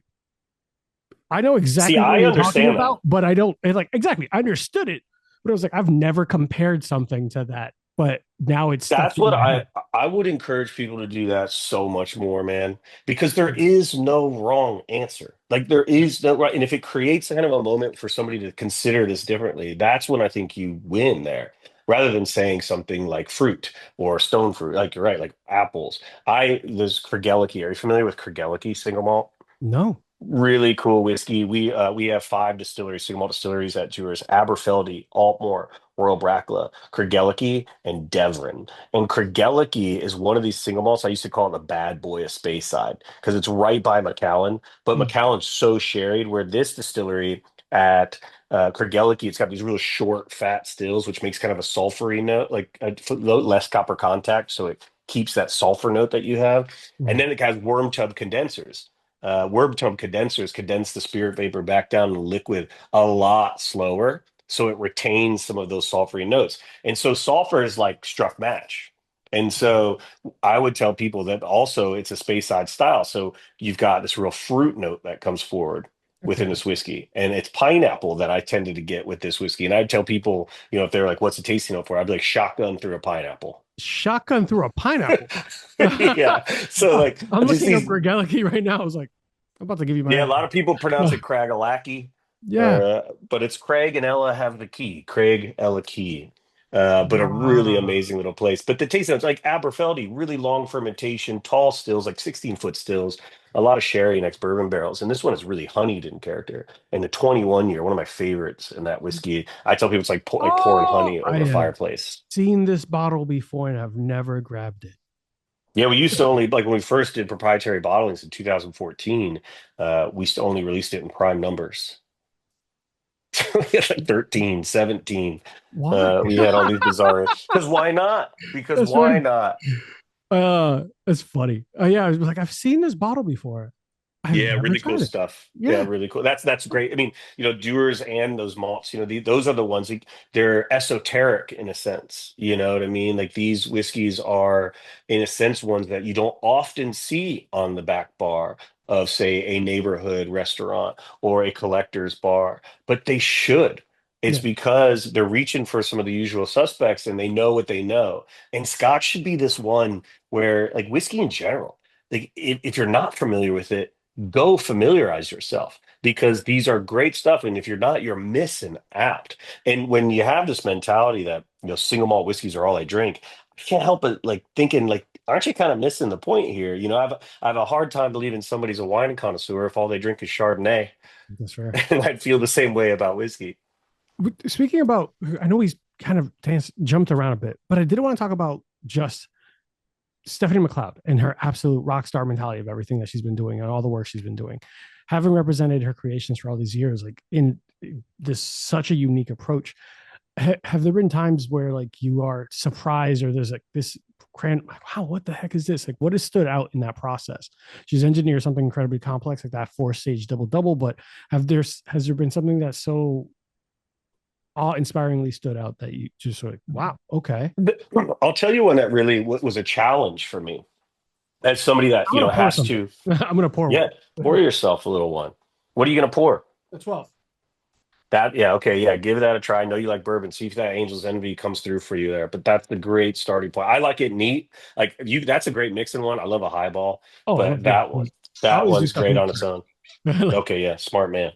I know See, exactly what I you're talking understand that. about, but I don't like exactly. I understood it, but I was like, I've never compared something to that, but now it's stuck That's in what my head. I would encourage people to do that so much more, man, because there is no wrong answer. Like there is no right, and if it creates kind of a moment for somebody to consider this differently, that's when I think you win there. Rather than saying something like fruit or stone fruit, like you're right, like apples. There's Kergeliki. Are you familiar with Kergeliki single malt? No, Really cool whiskey. We have five distilleries, single malt distilleries at Dewars: Aberfeldy, Altmore, Royal Brackla, Craigellachie, and Devon. And Craigellachie is one of these single malts. I used to call it the bad boy of Speyside because it's right by Macallan, but mm, Macallan's so sherried. Where this distillery at Craigellachie, it's got these real short, fat stills, which makes kind of a sulfury note, like less copper contact, so it keeps that sulfur note that you have. And mm, then it has worm tub condensers. Worm tub condensers condense the spirit vapor back down to liquid a lot slower, so it retains some of those sulfury notes. And so sulfur is like struck match. And so I would tell people that also it's a space side style. So you've got this real fruit note that comes forward within okay. this whiskey. And it's pineapple that I tended to get with this whiskey. And I'd tell people, if they're like, what's the tasting note for? I'd be like, shotgun through a pineapple. Shotgun through a pineapple. Yeah. So I'm like just looking up these Gregality right now. I was like, I'm about to give you my Yeah, a lot answer. of people pronounce it Craigalackie, Yeah. but it's Craig and Ella have the key. Craig, Ella Key. But a really Ah, amazing little place. But the taste notes, like Aberfeldy, really long fermentation, tall stills, like 16-foot stills, a lot of sherry and ex-bourbon barrels. And this one is really honeyed in character. And the 21 year, one of my favorites in that whiskey. I tell people it's like pouring oh, honey I over a have fireplace. seen this bottle before and I've never grabbed it. Yeah, we used to only like when we first did proprietary bottlings in 2014, we used to only released it in prime numbers. We had like 13, 17. Why? We had all these bizarre, because why not? Because That's why right. not? That's funny. Yeah, I was like, I've seen this bottle before. I've Yeah, never really cool tried it. stuff. Yeah, Yeah. really cool. That's great. I mean, Dewars and those malts, those are the ones they're esoteric in a sense. You know what I mean? Like these whiskeys are, in a sense, ones that you don't often see on the back bar of, say, a neighborhood restaurant or a collector's bar, but they should. It's Yeah. because they're reaching for some of the usual suspects and they know what they know. And Scotch should be this one where, like whiskey in general, like if you're not familiar with it, go familiarize yourself because these are great stuff. And if you're not, you're missing out. And when you have this mentality that, single malt whiskeys are all I drink, I can't help but like thinking like, aren't you kind of missing the point here? I have a hard time believing somebody's a wine connoisseur if all they drink is Chardonnay. That's fair. And I'd feel the same way about whiskey. Speaking about, I know he's kind of jumped around a bit, but I did want to talk about just Stephanie McLeod and her absolute rock star mentality of everything that she's been doing and all the work she's been doing, having represented her creations for all these years, like in this such a unique approach. have there been times where like you are surprised or there's like this wow, what the heck is this? Like, what has stood out in that process? She's engineered something incredibly complex like that 4 stage double double, but has there been something that's so awe-inspiringly stood out that you just sort of wow, okay. I'll tell you one that really was a challenge for me as somebody that, I'm gonna pour has something. to, I'm gonna pour yeah, one. pour yourself a little one. What are you going to pour? The 12th. That, yeah, okay, yeah, give that a try. I know you like bourbon. See if that Angel's Envy comes through for you there. But that's the great starting point. I like it neat. Like that's a great mixing one. I love a highball, Oh but yeah, I that always do one's stuff great on mixer. its own. Like, Okay, yeah, smart man.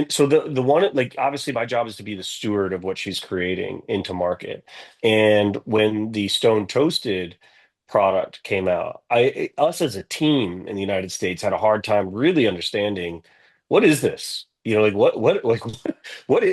So the one, like, obviously my job is to be the steward of what she's creating into market. And when the Stone Toasted product came out, us as a team in the United States had a hard time really understanding what is this? Like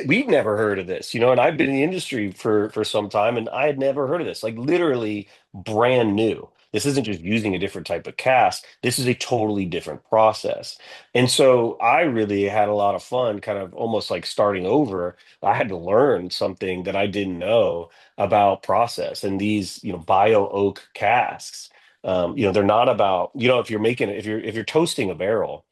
we've never heard of this, and I've been in the industry for some time and I had never heard of this. Like literally brand new. This isn't just using a different type of cask. This is a totally different process. And so I really had a lot of fun, kind of almost like starting over. I had to learn something that I didn't know about process and these, bio oak casks. They're not about, if you're toasting a barrel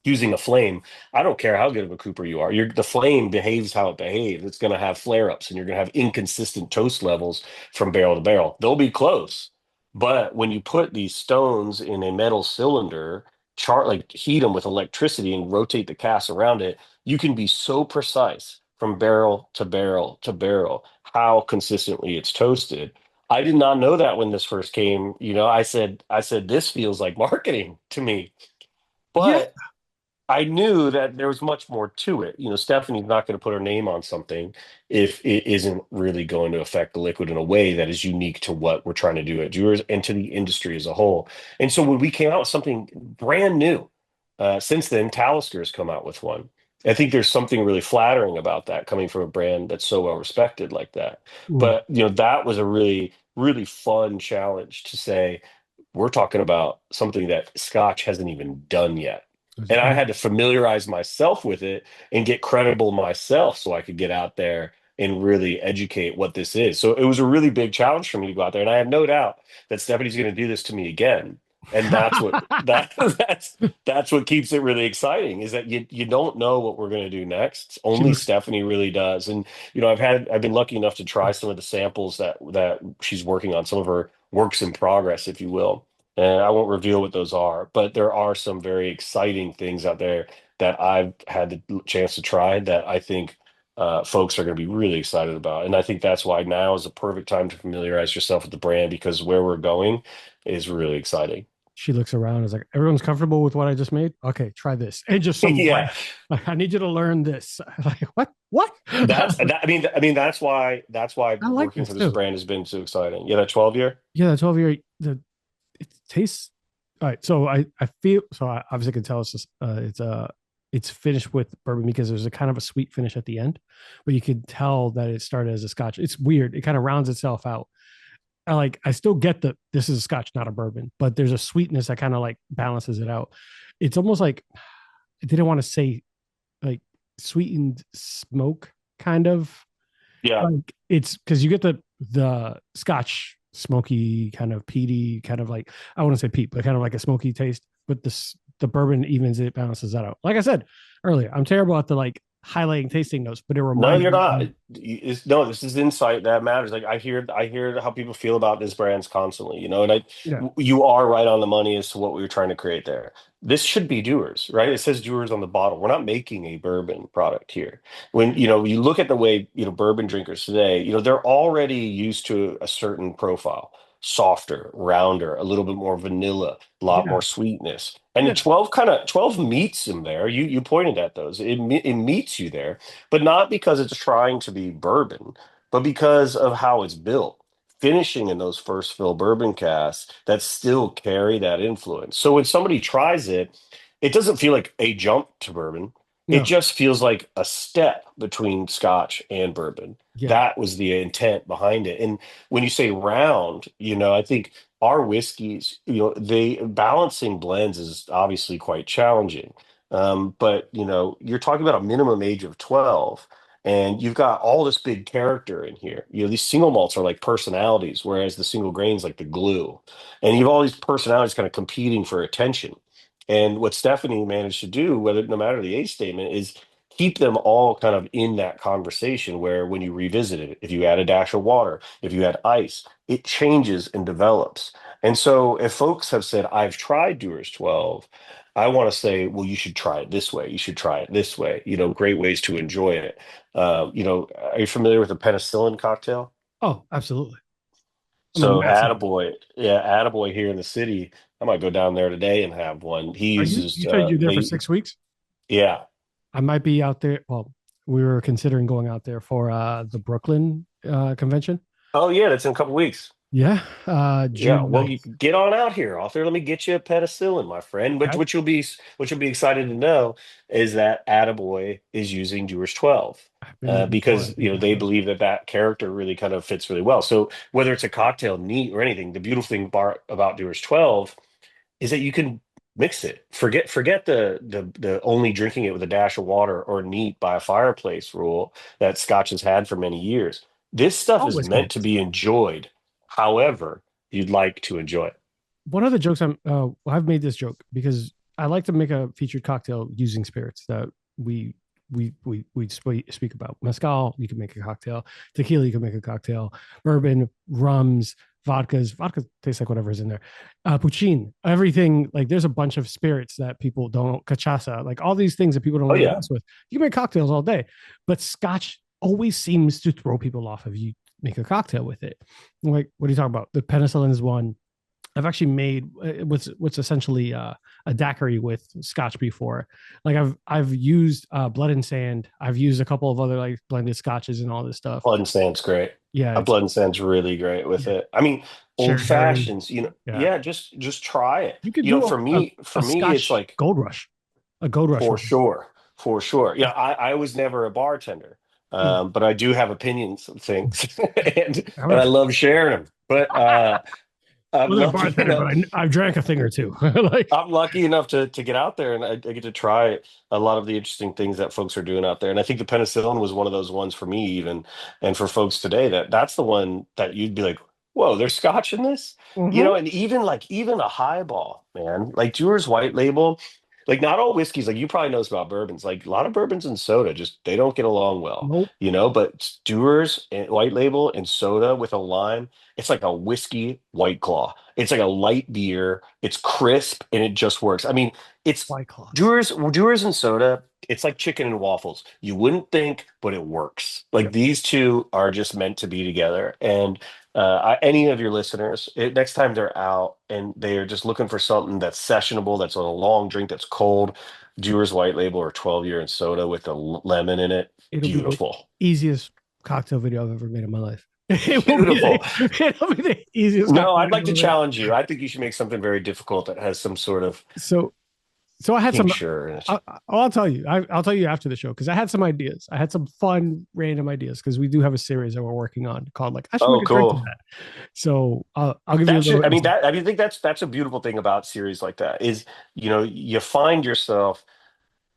using a flame, I don't care how good of a cooper you are. The flame behaves how it behaves. It's going to have flare-ups and you're going to have inconsistent toast levels from barrel to barrel. They'll be close. But when you put these stones in a metal cylinder, like heat them with electricity and rotate the cast around it, you can be so precise from barrel to barrel to barrel how consistently it's toasted. I did not know that when this first came. I said this feels like marketing to me. yeah, But I knew that there was much more to it. Stephanie's not going to put her name on something if it isn't really going to affect the liquid in a way that is unique to what we're trying to do at Dewars and to the industry as a whole. And so when we came out with something brand new, since then, Talisker has come out with one. I think there's something really flattering about that coming from a brand that's so well respected like that. mm, But that was a really, really fun challenge to say, we're talking about something that Scotch hasn't even done yet. And I had to familiarize myself with it and get credible myself so I could get out there and really educate what this is. So it was a really big challenge for me to go out there. And I have no doubt that Stephanie's going to do this to me again. And that's what that's what keeps it really exciting is that you don't know what we're going to do next. she Only looks. Stephanie really does. And I've been lucky enough to try some of the samples that she's working on, some of her works in progress, if you will. And I won't reveal what those are, but there are some very exciting things out there that I've had the chance to try that I think folks are going to be really excited about. And I think that's why now is a perfect time to familiarize yourself with the brand because where we're going is really exciting. She looks around. Is like, everyone's comfortable with what I just made. Okay, try this. And just some Yeah, like, I need you to learn this. Like, what? What? I mean that's why I like working this for this too. brand has been so exciting. Yeah, that 12 year. Yeah, the 12 year. It tastes. All right, so I feel so. I obviously can tell it's finished with bourbon because there's a kind of a sweet finish at the end, but you can tell that it started as a Scotch. It's weird. It kind of rounds itself out. I still get that this is a Scotch, not a bourbon, but there's a sweetness that kind of like balances it out. It's almost like I didn't want to say like sweetened smoke, kind of Yeah. like it's because you get the Scotch smoky kind of peaty kind of like I wouldn't say peat, but kind of like a smoky taste. But the bourbon evens it, balances that out. Like I said earlier, I'm terrible at the like highlighting tasting notes, but it No, reminds you're me. not. No, this is insight that matters. Like I hear how people feel about this brands constantly, and Yeah, you are right on the money as to what we were trying to create there. This should be Dewars, right? It says Dewars on the bottle. We're not making a bourbon product here. When, you look at the way, bourbon drinkers today, they're already used to a certain profile, softer, rounder, a little bit more vanilla, a lot yeah, more sweetness. And the yeah, 12 meets them there. You pointed at those. It meets you there but not because it's trying to be bourbon, but because of how it's built. Finishing in those first fill bourbon casks that still carry that influence. So when somebody tries it, it doesn't feel like a jump to bourbon. It no, just feels like a step between scotch and bourbon. yeah, That was the intent behind it. And when you say round, I think our whiskeys, they balancing blends is obviously quite challenging. But you're talking about a minimum age of 12. and you've got all this big character in here. These single malts are like personalities, whereas the single grain's like the glue. And you've all these personalities kind of competing for attention. And what Stephanie managed to do, whether no matter the age statement, is keep them all kind of in that conversation where when you revisit it, if you add a dash of water, if you add ice, it changes and develops. And so if folks have said, I've tried Dewar's 12, I want to say, well, you should try it this way. You should try it this way. Great ways to enjoy it. Are you familiar with the penicillin cocktail? Oh, absolutely. I'm a So massive. Attaboy, yeah, Attaboy here in the city. I might go down there today and have one. He Are you? uses You said you're there for they 6 weeks. yeah. I might be out there. Well, we were considering going out there for the Brooklyn convention. Oh yeah, that's in a couple weeks. Yeah, Yeah, June well, you 9th. can get on out here, author. Let me get you a penicillin, my friend. Which Okay. which you'll be excited to know is that Attaboy is using Dewars 12, I've been looking forward because to this they stuff. believe that that character really kind of fits really well. So whether it's a cocktail, neat, or anything, the beautiful thing about Dewars 12 is that you can mix it. Forget the only drinking it with a dash of water or neat by a fireplace rule that Scotch has had for many years. This stuff All is whiskey meant to has. be enjoyed however you'd like to enjoy it. One of the jokes I've made this joke because I like to make a featured cocktail using spirits that we speak about. Mezcal, you can make a cocktail. Tequila, you can make a cocktail. Bourbon, rums, vodkas. Vodka tastes like whatever's in there. Puccine, everything. Like there's a bunch of spirits that people don't. Cachaça, like all these things that people don't Oh really yeah. mess with. You can make cocktails all day, but Scotch always seems to throw people off if you make a cocktail with it. Like, what are you talking about? The penicillin is one. I've actually made what's essentially a daiquiri with Scotch before. Like I've used blood and sand. I've used a couple of other like blended Scotches and all this stuff. Blood and Sand's great. Yeah, A it's Blood and Sand's really great with yeah, it. I mean, old cherry. fashions, Yeah, yeah, just try it. you could do For a me, it's Scotch like gold rush, a gold rush for rum. sure, for sure. Yeah, I was never a bartender, Mm. but I do have opinions of things, I'm and a, I love sharing them. But I'm wasn't a lucky bartender, but enough. I've drank a thing or two. Like, I'm lucky enough to get out there, and I get to try a lot of the interesting things that folks are doing out there. And I think the penicillin was one of those ones for me, even, and for folks today, that's the one that you'd be like, "Whoa, there's Scotch in this," mm-hmm. And even a highball, man, like Dewar's White Label. Like not all whiskeys, like you probably know this about bourbons. Like a lot of bourbons and soda, just they don't get along well, Nope. But Dewar's and White Label and soda with a lime, it's like a whiskey White Claw. It's like a light beer. It's crisp and it just works. I mean, it's White claws. Dewars and soda. It's like chicken and waffles. You wouldn't think, but it works. Like Yep. these two are just meant to be together. And any of your listeners, next time they're out and they're just looking for something that's sessionable, that's on a long drink, that's cold, Dewars White Label or 12-year and soda with a lemon in it, It'll be the beautiful. easiest cocktail video I've ever made in my life. It will be Beautiful. it'll be the easiest No, cocktail I'd video like I've to ever made. challenge you. I think you should make something very difficult that has some sort of So so I had some. tincture in it. I'll tell you. I'll tell you after the show because I had some ideas. I had some fun random ideas because we do have a series that we're working on called like I should make Oh, a drink of cool. that. So I'll give you a That little should, I mean, insight. that, I mean, I think that's a beautiful thing about series like that is, you find yourself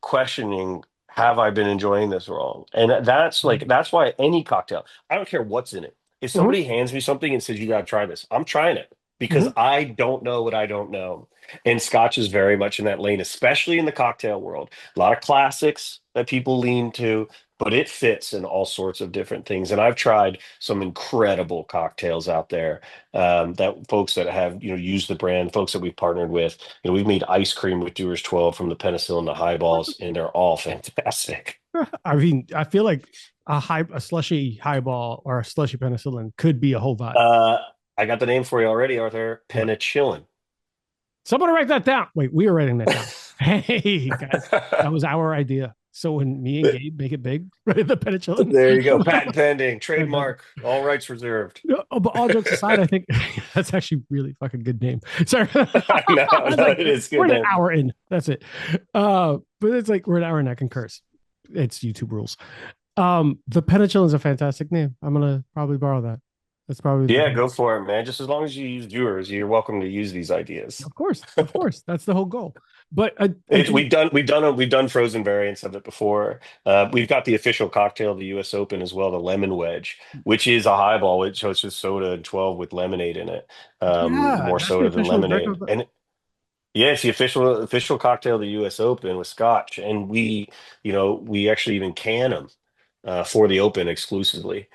questioning, have I been enjoying this wrong? And that's why any cocktail, I don't care what's in it. If Mhm, somebody hands me something and says, you got to try this, I'm trying it because mhm. I don't know what I don't know. And Scotch is very much in that lane, especially in the cocktail world. A lot of classics that people lean to, but it fits in all sorts of different things. And I've tried some incredible cocktails out there, that folks that have, used the brand, folks that we've partnered with. We've made ice cream with Dewar's 12 from the Penicillin to Highballs, and they're all fantastic. I mean, I feel like a slushy highball or a slushy penicillin could be a whole vibe. Uh, I got the name for you already, Arthur. What? Penicillin. Somebody write that down. Wait, we are writing that down. Hey guys, that was our idea. So when me and Gabe make it big, right, the penicillin. There you go. Patent pending, trademark, all rights reserved. No, but all jokes aside, I think that's actually really fucking good name. Sorry, I know, I was no, like, it is we're good an name. hour in. That's it. But it's like we're an hour and I can curse. It's YouTube rules. The penicillin is a fantastic name. I'm gonna probably borrow that. That's probably the Yeah, best. go for it, man. Just as long as you use Dewars, you're welcome to use these ideas. Of course, that's the whole goal. But I It's think we've done frozen variants of it before. We've got the official cocktail of the U.S. Open as well, the lemon wedge, which is a highball, which so it's just soda and 12 with lemonade in it, yeah, more that's the soda than official drink lemonade. of the. And yeah, it's the official cocktail of the U.S. Open with Scotch, and we actually even can them for the Open exclusively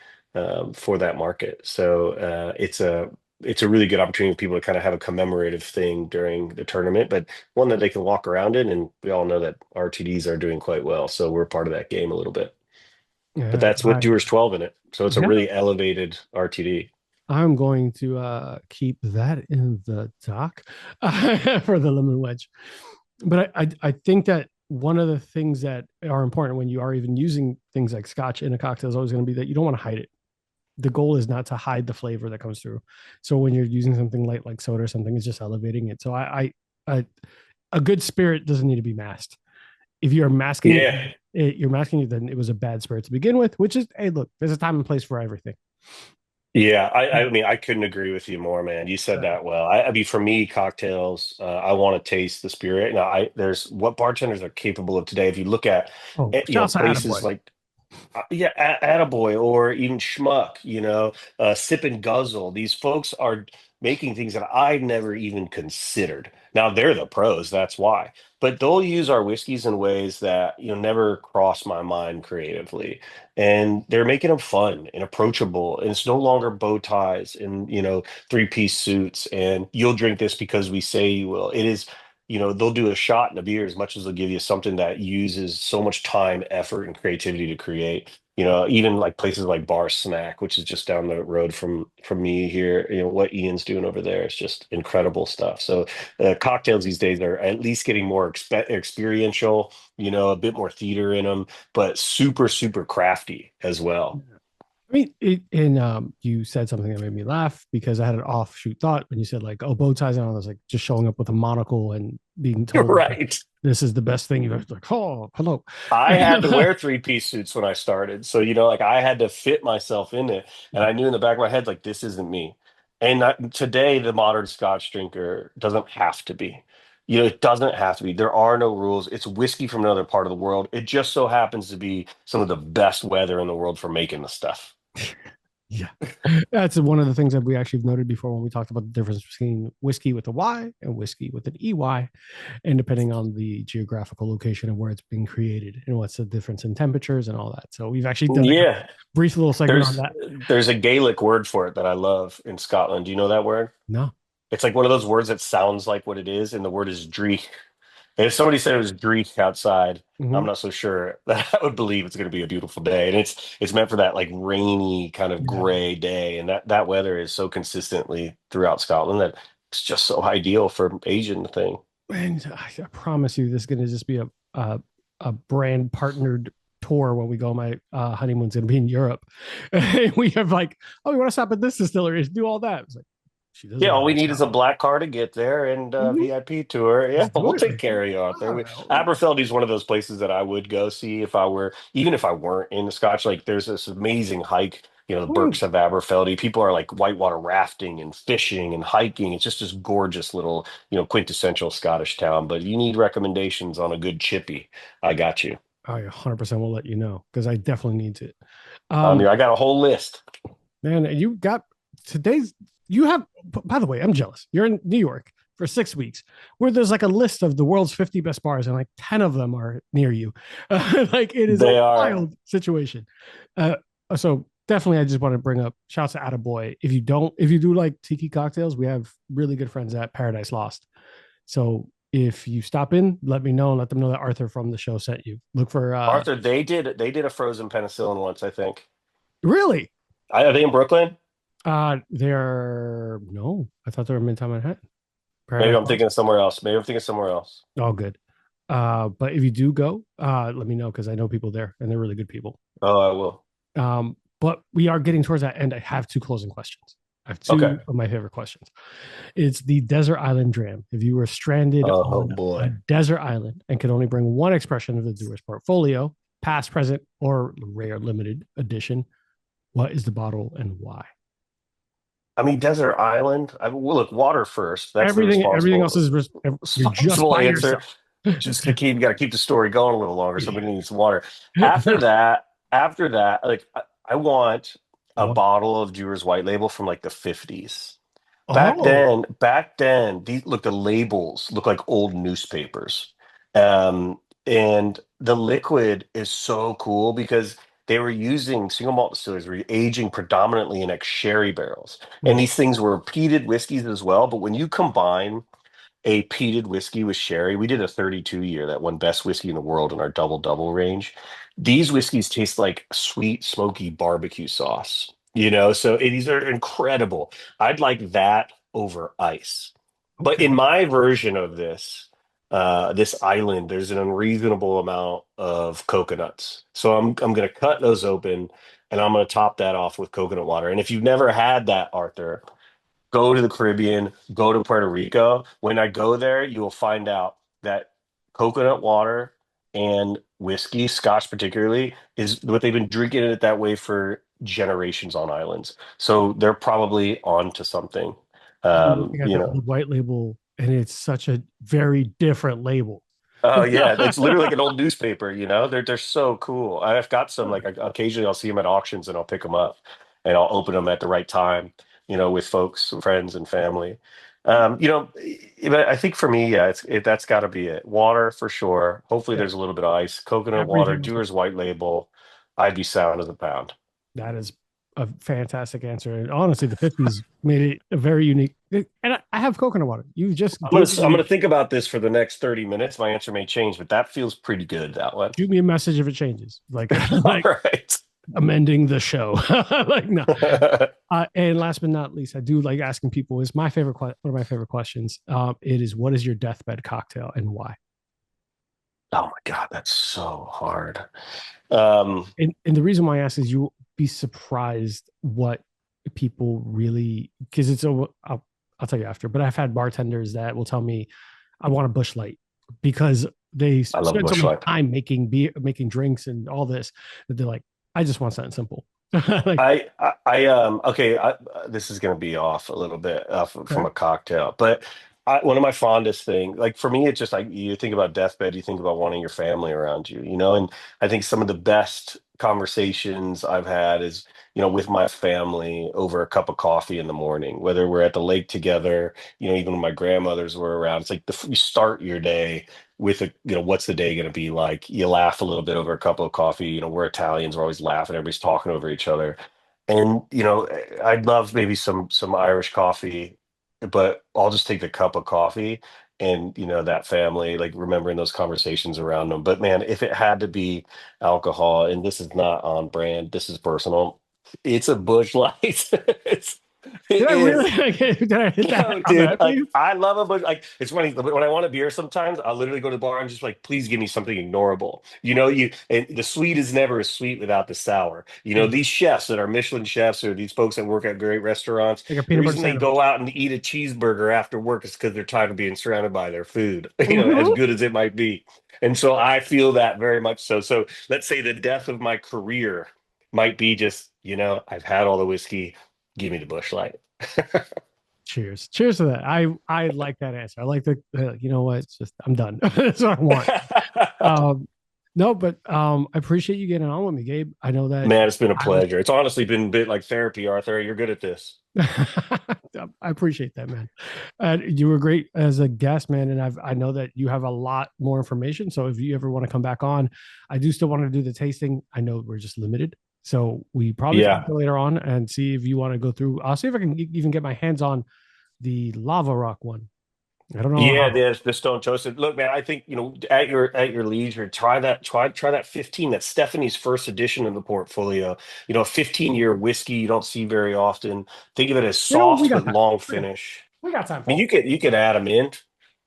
for that market. So it's a really good opportunity for people to kind of have a commemorative thing during the tournament, but one that they can walk around in. And we all know that RTDs are doing quite well, so we're part of that game a little bit. But Yeah, that's with Dewar's 12 in it, so it's a yeah. really elevated RTD. I'm going to keep that in the dock for the lemon wedge. But I think that one of the things that are important when you are even using things like scotch in a cocktail is always going to be that you don't want to hide it. The goal is not to hide the flavor that comes through. So when you're using something light like soda or something, it's just elevating it. So I a good spirit doesn't need to be masked. If you're masking Yeah. you're masking it, then it was a bad spirit to begin with. Which is, hey, look, there's a time and place for everything. Yeah, I mean, I couldn't agree with you more, man. You said that well. I mean, for me, cocktails, I want to taste the spirit. Now, there's what bartenders are capable of today. If you look at, Oh, shouts to places Attaboy. like yeah, Attaboy or even Schmuck, Sip and Guzzle. These folks are making things that I've never even considered. Now they're the pros, that's why. But they'll use our whiskeys in ways that never cross my mind creatively, and they're making them fun and approachable. And it's no longer bow ties and three-piece suits. And you'll drink this because we say you will. It is. They'll do a shot and a beer as much as they'll give you something that uses so much time, effort, and creativity to create. Even like places like Bar Snack, which is just down the road from me here. What Ian's doing over there is just incredible stuff. So cocktails these days are at least getting more experiential. A bit more theater in them, but super super crafty as well. I mean, and you said something that made me laugh because I had an offshoot thought when you said like, "Oh, bow ties," and I was like, just showing up with a monocle and being told like, Right. this is the best thing you've ever like. Oh, hello. I had to wear three-piece suits when I started. So, like I had to fit myself in it. And Yeah. I knew in the back of my head, like, this isn't me. And today, the modern Scotch drinker doesn't have to be. It doesn't have to be. There are no rules. It's whiskey from another part of the world. It just so happens to be some of the best weather in the world for making the stuff. Yeah, that's one of the things that we actually noted before when we talked about the difference between whiskey with a Y and whiskey with an EY, and depending on the geographical location and where it's being created and what's the difference in temperatures and all that. So we've actually done a Yeah. brief little segment on There's that. there's a Gaelic word for it that I love in Scotland. Do you know that word? No. It's like one of those words that sounds like what it is, and the word is dree. And if somebody said it was Greek outside, I'm Mm-hmm. not so sure that I would believe it's going to be a beautiful day. And it's meant for that like rainy kind of Yeah. gray day. And that weather is so consistently throughout Scotland that it's just so ideal for an Asian thing. And I promise you, this is going to just be a brand partnered tour when we go. My honeymoon's going to be in Europe. We have like, oh, we want to stop at this distillery, do all that. It's like, she Yeah, doesn't all live we in need is a Scotland. black car to get there and a Mhm. VIP tour. Yeah, Let's do we'll it. take Like, care of you out there. wow. Aberfeldy is one of those places that I would go see if I were, even if I weren't in the Scotch. Like, there's this amazing hike, the Mm. Berks of Aberfeldy. People are like whitewater rafting and fishing and hiking. It's just this gorgeous little, quintessential Scottish town. But you need recommendations on a good chippy. I got you. I 100% will let you know because I definitely need it. I got a whole list. Man, you got today's. You have. By the way, I'm jealous. You're in New York for 6 weeks, where there's like a list of the world's 50 best bars, and like 10 of them are near you. Like it is a They are. wild situation. Uh, so definitely, I just want to bring up. Shouts to Attaboy. If you do like tiki cocktails, we have really good friends at Paradise Lost. So if you stop in, let me know and let them know that Arthur from the show sent you. Look for Arthur, they did a frozen penicillin once, I think. really. Are they in Brooklyn? They're no. I thought they were Midtown Manhattan. Maybe Paradise I'm Lost. thinking of somewhere else. Maybe I'm thinking somewhere else. All good. But if you do go, let me know because I know people there and they're really good people. Oh, I will. But we are getting towards that end. I have two closing questions. I have Okay. two of my favorite questions. It's the desert island dram. If you were stranded Oh on a boy. desert island and could only bring one expression of the Dewars portfolio, past, present, or rare limited edition, what is the bottle and why? I mean, desert island. Well, look, water first. That's the Everything else is you're just responsible by answer. yourself. Just to keep, you got to keep the story going a little longer. Somebody needs some water. After that, like I want a What? bottle of Dewar's White Label from like the 50s. Oh, Back then, the labels look like old newspapers. And the liquid is so cool because they were using single malt distillers were aging predominantly in sherry barrels. And mm, these things were peated whiskeys as well. But when you combine a peated whiskey with sherry. We did a 32 year that won best whiskey in the world in our double double range. These whiskeys taste like sweet, smoky barbecue sauce, so these are incredible. I'd like that over ice. But in okay. my version of this island, there's an unreasonable amount of coconuts. So I'm gonna cut those open and I'm gonna top that off with coconut water. And if you've never had that, Arthur, go to the Caribbean, go to Puerto Rico. When I go there, you will find out that coconut water and whiskey, Scotch particularly, is what they've been drinking it that way for generations on islands. So they're probably on to something. I'm Um, looking at you the know. old white label, and it's such a very different label. Oh yeah, it's literally like an old newspaper. They're so cool. I've got some like occasionally I'll see them at auctions and I'll pick them up and I'll open them at the right time, with folks, friends and family. But I think for me, yeah, that's got to be it. Water for sure. Hopefully Yeah, there's a little bit of ice, coconut water, everything else. Dewar's White Label. I'd be sound as a pound. That is a fantastic answer. And honestly, the 50s made it a very unique. And I have coconut water. You just I'm gonna gave I'm me, gonna think about this for the next 30 minutes. My answer may change, but that feels pretty good, that one. shoot me a message if it changes. Like, All like right. amending the show. Like, no. And last but not least, I do like asking people is my favorite, one of my favorite questions. It is, what is your deathbed cocktail and why? Oh my God, that's so hard. Um, And the reason why I ask is you'll be surprised what people really, because I'll tell you after, but I've had bartenders that will tell me I want a Bush Light because they I love a spend so Bush much Light. time making beer, making drinks and all this that they're like, I just want something simple. Like, Okay, this is going to be off a little bit from okay. a cocktail, but one of my fondest things, like for me, it's just like you think about deathbed, you think about wanting your family around you, and I think some of the best conversations I've had is, with my family over a cup of coffee in the morning, whether we're at the lake together, even when my grandmothers were around. It's like you start your day with what's the day going to be like? You laugh a little bit over a cup of coffee. We're Italians, we're always laughing, everybody's talking over each other. And I'd love maybe some Irish coffee, but I'll just take the cup of coffee and that family, like remembering those conversations around them. But man, if it had to be alcohol, and this is not on brand, this is personal, it's a Bush Light. It Did I is. really did I hit that Yo, on the dude, head for like you? I love a Bush. Like it's funny when I want a beer. Sometimes I'll literally go to the bar and just like, please give me something ignorable. And the sweet is never as sweet without the sour. Mm. These chefs that are Michelin chefs or these folks that work at great restaurants, Like a the peanut butter reason they sandwich. go out and eat a cheeseburger after work is because they're tired of being surrounded by their food. As Mhm. good as it might be. And so I feel that very much so. So let's say the death of my career might be just, I've had all the whiskey. Give me the Bush Light. Cheers. Cheers to that. I like that answer. I like the you know what? It's just I'm done. That's what I want. Um no, but I appreciate you getting on with me, Gabe. I know that Man, it's been a I was pleasure. It's honestly been a bit like therapy, Arthur. You're good at this. I appreciate that, man. You were great as a guest, man, and I know that you have a lot more information. So if you ever want to come back on, I do still want to do the tasting. I know we're just limited, so we probably talk Yeah. later on and see if you want to go through. I'll see if I can even get my hands on the lava rock one. I don't know Yeah, how. there's the stone toasted. Look, man, I think, at your leisure, try that 15. That's Stephanie's first edition of the portfolio. 15-year whiskey you don't see very often. Think of it as You know, we soft got but time. long We got, finish. we got time I for mean, one. you could add them in.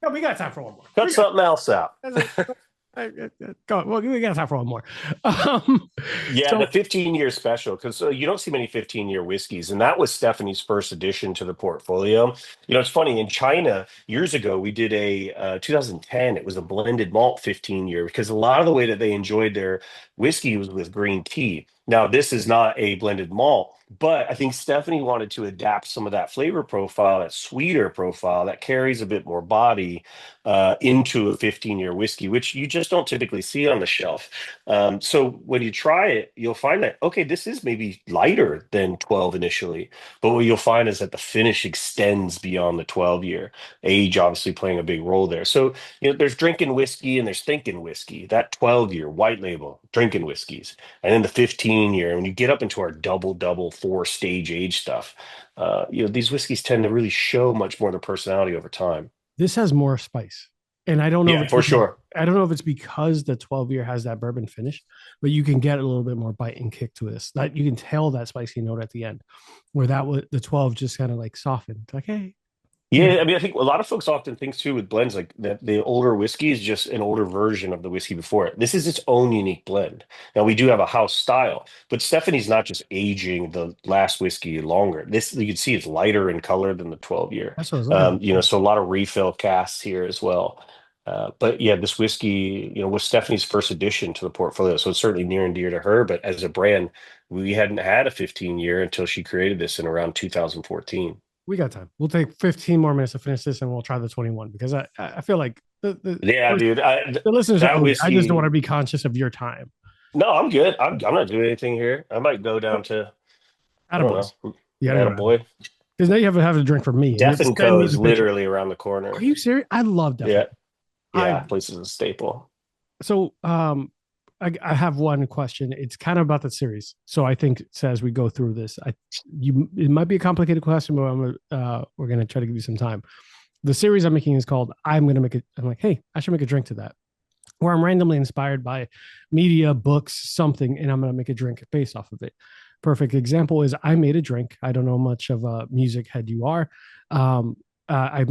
No, we got time for one more. Cut We got something else out. that's it. Go. Well, we got time for one more. Um, Yeah, the so 15-year special, because you don't see many 15-year whiskeys. And that was Stephanie's first addition to the portfolio. It's funny, in China, years ago, we did a 2010, it was a blended malt 15-year, because a lot of the way that they enjoyed their whiskey was with green tea. Now, this is not a blended malt, but I think Stephanie wanted to adapt some of that flavor profile, that sweeter profile that carries a bit more body into a 15-year whiskey, which you just don't typically see on the shelf. So when you try it, you'll find that, okay, this is maybe lighter than 12 initially, but what you'll find is that the finish extends beyond the 12-year, age obviously playing a big role there. So, there's drinking whiskey and there's thinking whiskey, that 12-year white label drinking whiskeys. And then the 15-year, when you get up into our double, four-stage age stuff, these whiskeys tend to really show much more of their personality over time. This has more spice. And I don't know if Yeah, it's for because sure. I don't know if it's because the 12 year has that bourbon finish, but you can get a little bit more bite and kick to this. That you can tell that spicy note at the end, where that was the 12 just kind of like softened. Like, hey, you know, Yeah, I mean, I think a lot of folks often think too with blends like that the older whiskey is just an older version of the whiskey before it. This is its own unique blend. Now we do have a house style, but Stephanie's not just aging the last whiskey longer. This you can see it's lighter in color than the 12 year. that's what I was looking at. So a lot of refill casks here as well. But yeah, this whiskey, was Stephanie's first addition to the portfolio, so it's certainly near and dear to her. But as a brand, we hadn't had a 15-year until she created this in around 2014. We got time. We'll take 15 more minutes to finish this and we'll try the 21 because I feel like Yeah, dude. the listeners are That hungry. I just don't want whiskey. to be conscious of your time. No, I'm good. I'm not doing anything here. I might go down to, I don't Attaboys. know, You gotta go down. Attaboy. Because now you have a drink for me and you're Death gonna and send Co me is the picture. literally around the Are corner. you serious? I love Deathbed. Yeah, I yeah. Place is a staple. so I have one question. It's kind of about the series. So I think as we go through this, it might be a complicated question, but we're gonna try to give you some time. The series I'm making is called I'm gonna make it. I'm like, hey, I should make a drink to that. Where I'm randomly inspired by media, books, something, and I'm gonna make a drink based off of it. Perfect example is I made a drink. I don't know much of a music head you are. Um, I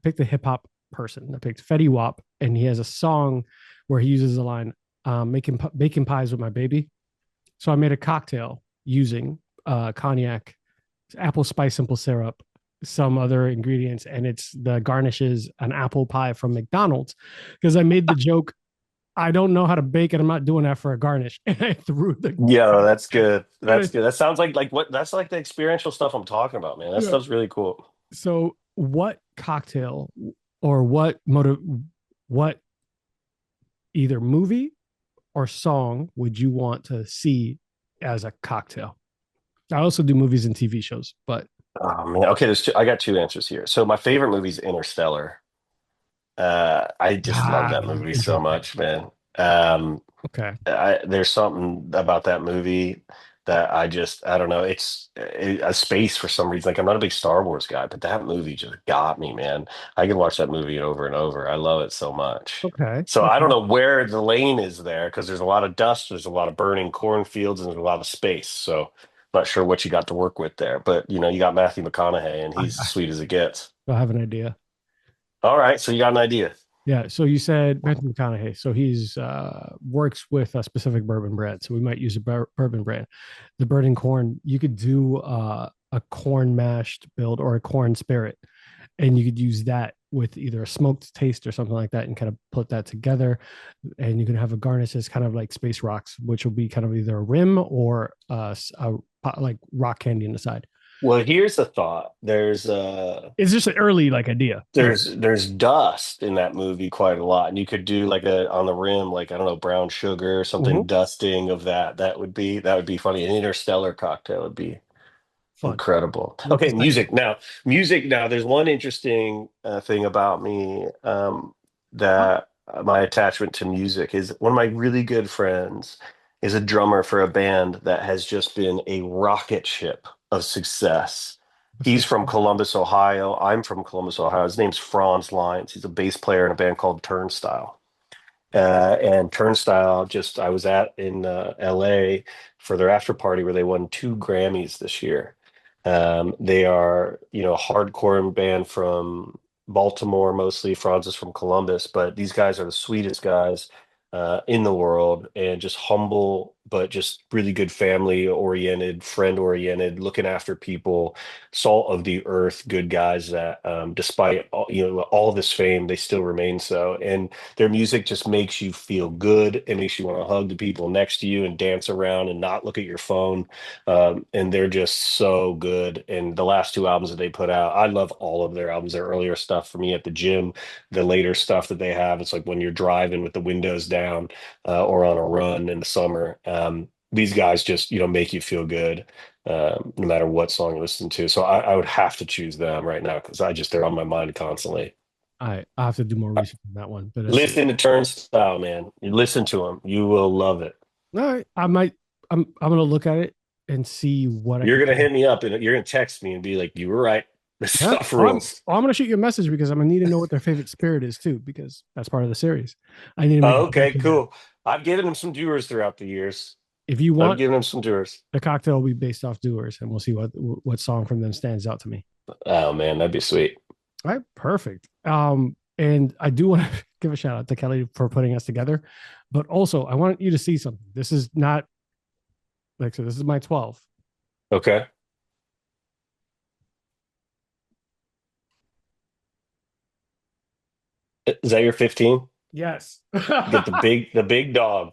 picked a hip hop person. I picked Fetty Wap, and he has a song where he uses the line, making bacon pies with my baby. So I made a cocktail using cognac, apple spice simple syrup, some other ingredients, and it's the garnish is an apple pie from McDonald's because I made the joke. I don't know how to bake it. I'm not doing that for a garnish. And I threw the Yeah, that's good. and I, That's good. That sounds like what that's like the experiential stuff I'm talking about, man. That yeah. stuff's really cool. So what cocktail or what either movie or song would you want to see as a cocktail? I also do movies and TV shows, but Oh man. Okay, I got two answers here. So my favorite movie is Interstellar. I just love that movie so interesting. much, man. Um, Okay. there's something about that movie that I don't know. It's a space for some reason. Like I'm not a big Star Wars guy, but that movie just got me, man. I can watch that movie over and over. I love it so much. Okay. So I don't Okay. know where the lane is there because there's a lot of dust, there's a lot of burning cornfields, and there's a lot of space. So not sure what you got to work with there, but you got Matthew McConaughey, and he's I sweet as it gets. have an idea. All right, so you got an idea. Yeah. So you said Matthew McConaughey. So he's works with a specific bourbon brand. So we might use a bourbon brand. The burning corn. You could do a corn mashed build or a corn spirit, and you could use that with either a smoked taste or something like that, and kind of put that together. And you can have a garnish as kind of like space rocks, which will be kind of either a rim or like rock candy on the side. Well, here's the thought. It's just an early like idea. Right. There's dust in that movie quite a lot, and you could do like a on the rim, like I don't know, brown sugar or something Mm-hmm. dusting of that. That would be funny. An interstellar cocktail would be Fun. incredible. What's the Okay, second one? music now. Music now. There's one interesting thing about me that my attachment to music is one of my really good friends is a drummer for a band that has just been a rocket ship of success. What's He's the from Columbus, Ohio. I'm from Columbus, Ohio. His name's Franz Lyons. He's a bass player in a band called Turnstile. And Turnstile, just I was at in LA for their after party where they won two Grammys this year. They are, a hardcore band from Baltimore mostly. Franz is from Columbus, but these guys are the sweetest guys in the world and just humble but just really good family oriented, friend oriented, looking after people, salt of the earth, good guys that, despite all, all this fame, they still remain so. And their music just makes you feel good. It makes you want to hug the people next to you and dance around and not look at your phone. And they're just so good. And the last two albums that they put out, I love all of their albums. Their earlier stuff for me at the gym, the later stuff that they have, it's like when you're driving with the windows down, or on a run in the summer. These guys just, make you feel good, no matter what song you listen to. So I would have to choose them right now because they're on my mind constantly. I have to do more research on that one, but Listen to Turnstile, man. You listen to them, you will love it. all right. I might. I'm gonna look at it and see what I You're can. gonna hit me up and you're gonna text me and be like, "You were right. This Yeah, stuff rules." I'm gonna shoot you a message because I'm gonna need to know what their favorite spirit is too, because that's part of the series. I need to make Oh, a okay, connection there. cool. I've given him some Dewars throughout the years. If you I've want, given him some Dewars. the cocktail will be based off Dewars, and we'll see what song from them stands out to me. Oh man, that'd be sweet. All right, perfect. And I do want to give a shout out to Kelly for putting us together, but also I want you to see something. This is not like so. This is my 12. Okay. Is that your 15? Yes. Get the big dog.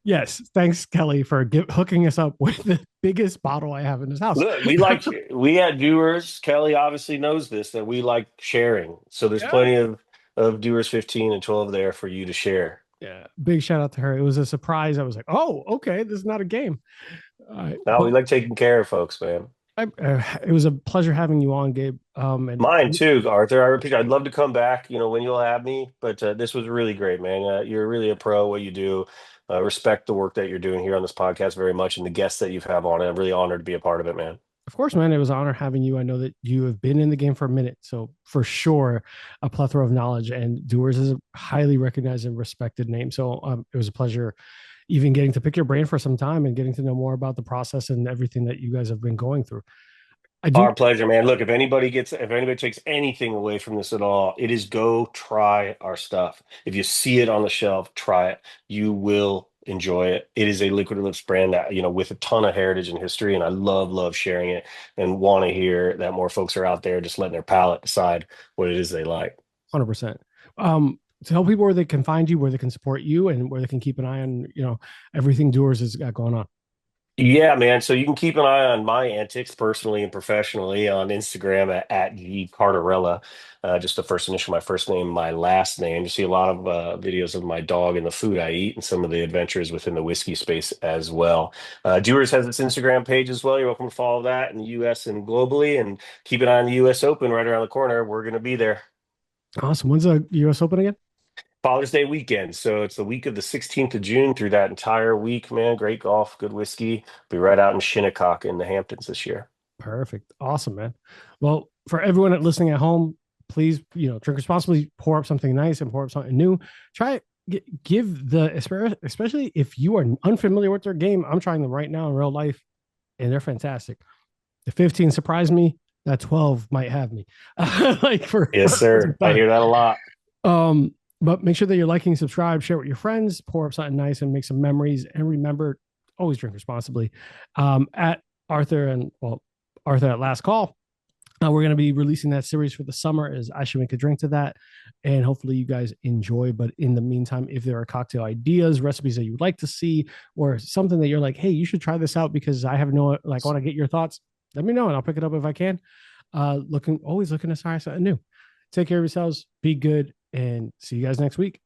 Yes. Thanks, Kelly, for hooking us up with the biggest bottle I have in this house. Look, we had Dewars. Kelly obviously knows this that we like sharing. So there's Yeah. plenty of Dewars 15 and 12 there for you to share. Yeah. Big shout out to her. It was a surprise. I was like, oh, okay. This is not a game. Now But we like taking care of folks, man. it was a pleasure having you on, Gabe. And Mine too, Arthur. I repeat, I'd love to come back, when you'll have me, but this was really great, man. You're really a pro, what you do. Respect the work that you're doing here on this podcast very much and the guests that you've had on it. I'm really honored to be a part of it, man. of course, man, it was an honor having you. I know that you have been in the game for a minute, so for sure, a plethora of knowledge. And Dewars is a highly recognized and respected name. So it was a pleasure even getting to pick your brain for some time and getting to know more about the process and everything that you guys have been going through. I do. Our pleasure, man. Look, if anybody takes anything away from this at all, it is go try our stuff. If you see it on the shelf, try it. You will enjoy it. It is a liquid lips brand that, with a ton of heritage and history, and I love sharing it and want to hear that more folks are out there just letting their palate decide what it is they like. 100%. Tell people where they can find you, where they can support you, and where they can keep an eye on, everything Dewars has got going on. Yeah, man. So you can keep an eye on my antics personally and professionally on Instagram at G Cardarella. Just the first initial, my first name, my last name. You see a lot of videos of my dog and the food I eat and some of the adventures within the whiskey space as well. Dewars has its Instagram page as well. You're welcome to follow that in the US and globally, and keep an eye on the US Open right around the corner. We're going to be there. Awesome. When's the US Open again? Father's Day weekend. So it's the week of the 16th of June through that entire week, man. Great golf, good whiskey. Be right out in Shinnecock in the Hamptons this year. Perfect. Awesome, man. Well, for everyone listening at home, please, drink responsibly, pour up something nice and pour up something new. Try give especially if you are unfamiliar with their game. I'm trying them right now in real life and they're fantastic. The 15 surprised me. That 12 might have me. Yes, sir. I hear that a lot. But make sure that you're liking, subscribe, share with your friends, pour up something nice and make some memories. And remember, always drink responsibly. At Arthur at Last Call, we're going to be releasing that series for the summer as I should make a drink to that. And hopefully you guys enjoy. But in the meantime, if there are cocktail ideas, recipes that you would like to see, or something that you're like, hey, you should try this out because I have I want to get your thoughts, let me know and I'll pick it up if I can. Always looking to try something new. Take care of yourselves. Be good. And see you guys next week.